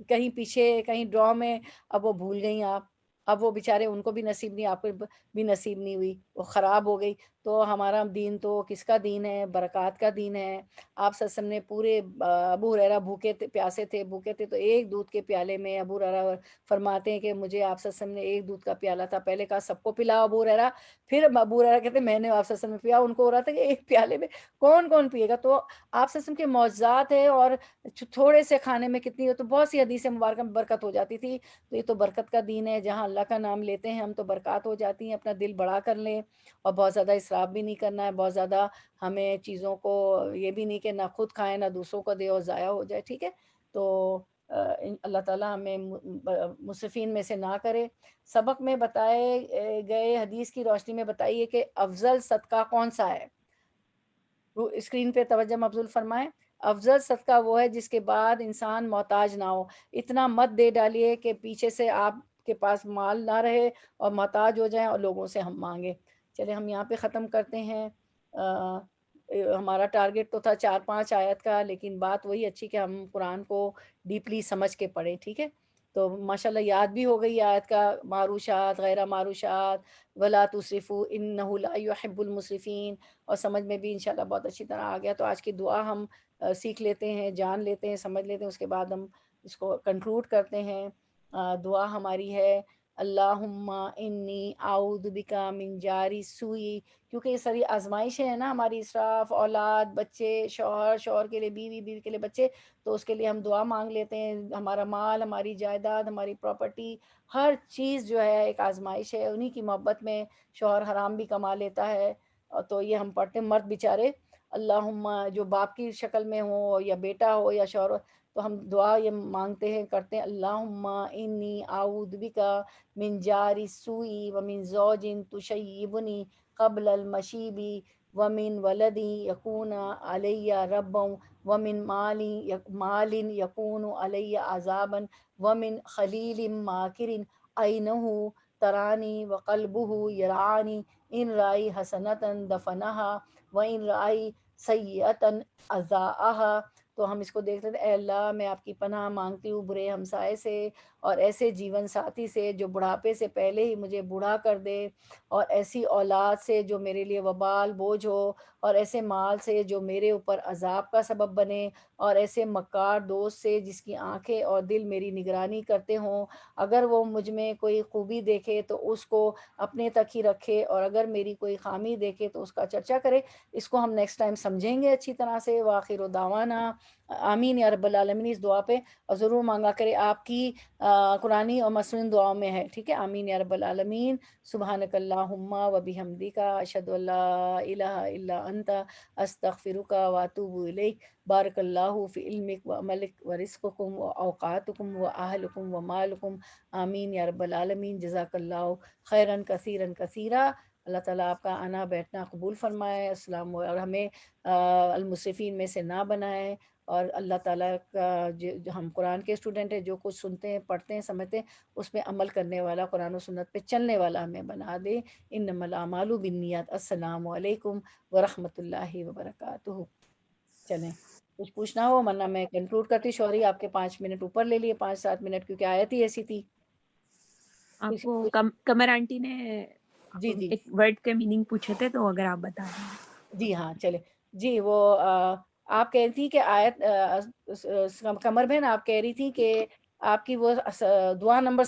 کہیں پیچھے، کہیں ڈرا میں، اب وہ بھول گئیں آپ، اب وہ بیچارے ان کو بھی نصیب نہیں، آپ کو بھی نصیب نہیں ہوئی، وہ خراب ہو گئی. تو ہمارا دین تو کس کا دین ہے؟ برکات کا دین ہے. آپ صلی اللہ علیہ وسلم نے پورے، ابو ہریرہ بھوکے تھے، پیاسے تھے، بھوکے تھے، تو ایک دودھ کے پیالے میں، ابو ہریرہ فرماتے ہیں کہ مجھے آپ صلی اللہ علیہ وسلم نے ایک دودھ کا پیالہ تھا، پہلے کہا سب کو پلاؤ ابو ہریرہ، پھر ابو ہریرہ کہتے ہیں میں نے آپ صلی اللہ علیہ وسلم پیا، ان کو ہو رہا تھا کہ ایک پیالے میں کون کون پیے گا. تو آپ صلی اللہ علیہ وسلم کے معجزات ہے، اور تھوڑے سے کھانے میں کتنی ہو، تو بہت سی حدیث مبارکہ میں برکت ہو جاتی تھی. تو یہ تو برکت کا دین ہے، جہاں اللہ کا نام لیتے ہیں ہم تو برکات ہو جاتی ہیں. اپنا دل بڑا کر لیں، اور بہت زیادہ اسراف بھی نہیں کرنا ہے، بہت زیادہ ہمیں چیزوں کو یہ بھی نہیں کہ نہ خود کھائیں نہ دوسروں کو دے اور ضائع ہو جائے، ٹھیک ہے. تو اللہ تعالیٰ ہمیں مسرفین میں سے نہ کرے. سبق میں بتائے گئے حدیث کی روشنی میں بتائیے کہ افضل صدقہ کون سا ہے؟ اسکرین پہ توجہ مبذول فرمائیں. افضل صدقہ وہ ہے جس کے بعد انسان محتاج نہ ہو. اتنا مت دے ڈالیے کہ پیچھے سے آپ کے پاس مال نہ رہے اور محتاج ہو جائیں اور لوگوں سے ہم مانگیں. چلے ہم یہاں پہ ختم کرتے ہیں. ہمارا ٹارگٹ تو تھا 4-5 آیت کا، لیکن بات وہی اچھی کہ ہم قرآن کو ڈیپلی سمجھ کے پڑھیں، ٹھیک ہے. تو ماشاءاللہ یاد بھی ہو گئی آیت کا معروشات، غیر معروشات، ولا تسرفوا انہ لا یحب المسرفین، اور سمجھ میں بھی انشاءاللہ بہت اچھی طرح آ گیا. تو آج کی دعا ہم سیکھ لیتے ہیں، جان لیتے ہیں، سمجھ لیتے ہیں، اس کے بعد ہم اس کو کنکلوڈ کرتے ہیں. دعا ہماری ہے اللہم انی اعوذ بک من جاری سوئی، کیونکہ یہ ساری آزمائشیں ہیں نا ہماری، اسراف، اولاد، بچے، شوہر، شوہر کے لیے بیوی، بیوی کے لیے بچے، تو اس کے لیے ہم دعا مانگ لیتے ہیں. ہمارا مال، ہماری جائیداد، ہماری پراپرٹی، ہر چیز جو ہے ایک آزمائش ہے. انہی کی محبت میں شوہر حرام بھی کما لیتا ہے، تو یہ ہم پڑھتے ہیں مرد بیچارے اللہم، جو باپ کی شکل میں ہو یا بیٹا ہو یا شوہر ہو، تو ہم دعا یہ مانگتے ہیں، کرتے ہیں اللہم انی اعوذ بک من جاری سوئی ومن زوج تشیبنی قبل المشیب ومن ولدی یکون علی ربا ومن مال یکون علی عذابا ومن خلیل ماکر عینہ ترانی وقلبہ یرعانی ان رائی حسنتا دفنہا وَإِن رَأَيْ سَيِّئَةً أَذَاءَهَا تو ہم اس کو دیکھ لیتے ہیں، اے اللہ میں آپ کی پناہ مانگتی ہوں برے ہمسائے سے اور ایسے جیون ساتھی سے جو بڑھاپے سے پہلے ہی مجھے بوڑھا کر دے، اور ایسی اولاد سے جو میرے لیے وبال بوجھ ہو، اور ایسے مال سے جو میرے اوپر عذاب کا سبب بنے، اور ایسے مکار دوست سے جس کی آنکھیں اور دل میری نگرانی کرتے ہوں، اگر وہ مجھ میں کوئی خوبی دیکھے تو اس کو اپنے تک ہی رکھے، اور اگر میری کوئی خامی دیکھے تو اس کا چرچا کرے۔ اس کو ہم نیکسٹ ٹائم سمجھیں گے اچھی طرح سے۔ وآخر دعوانا آمین یا رب العالمین، اس دعا پہ اور ضرور مانگا کرے، آپ کی قرآنی اور مسنون دعاؤں میں ہے، ٹھیک ہے؟ آمین یا رب العالمین۔ سبحانک اللہم و بحمدک، اشہد ان لا الہ الا انت، استغفرک و اتوب الیک۔ بارک اللہ فی علمک و عملک و رزقکم و اوقاتکم و اہلکم و مالکم، آمین یا رب العالمین۔ جزاک اللہ خیرا کثیرا کثیرا۔ اللہ تعالیٰ آپ کا آنا بیٹھنا قبول فرمائے، السلام، اور ہمیں المصرفین میں سے نہ بنائے، اور اللہ تعالیٰ کا جو ہم قرآن کے اسٹوڈنٹ ہیں، جو کچھ سنتے ہیں پڑھتے ہیں سمجھتے ہیں اس پہ عمل کرنے والا، قرآن و سنت پہ چلنے والا ہمیں بنا دے۔ انما الاعمال بالنیات۔ السلام علیکم ورحمۃ اللہ وبرکاتہ۔ چلیں، کچھ پوچھنا ہو ورنہ میں کنکلوڈ کرتی۔ شوری آپ کے 5 منٹ اوپر لے لیے، 5-7 منٹ، کیونکہ آیت ہی ایسی تھی۔ آپ کچھ کو قمر آنٹی نے جی جی ایک ورڈ کے میننگ پوچھے تھے، تو اگر آپ بتا دیں۔ جی ہاں چلے جی، وہ آپ کہہ رہی تھی کہ آیت قمر بہن آپ کہہ رہی تھی کہ آپ کی وہ دعا نمبر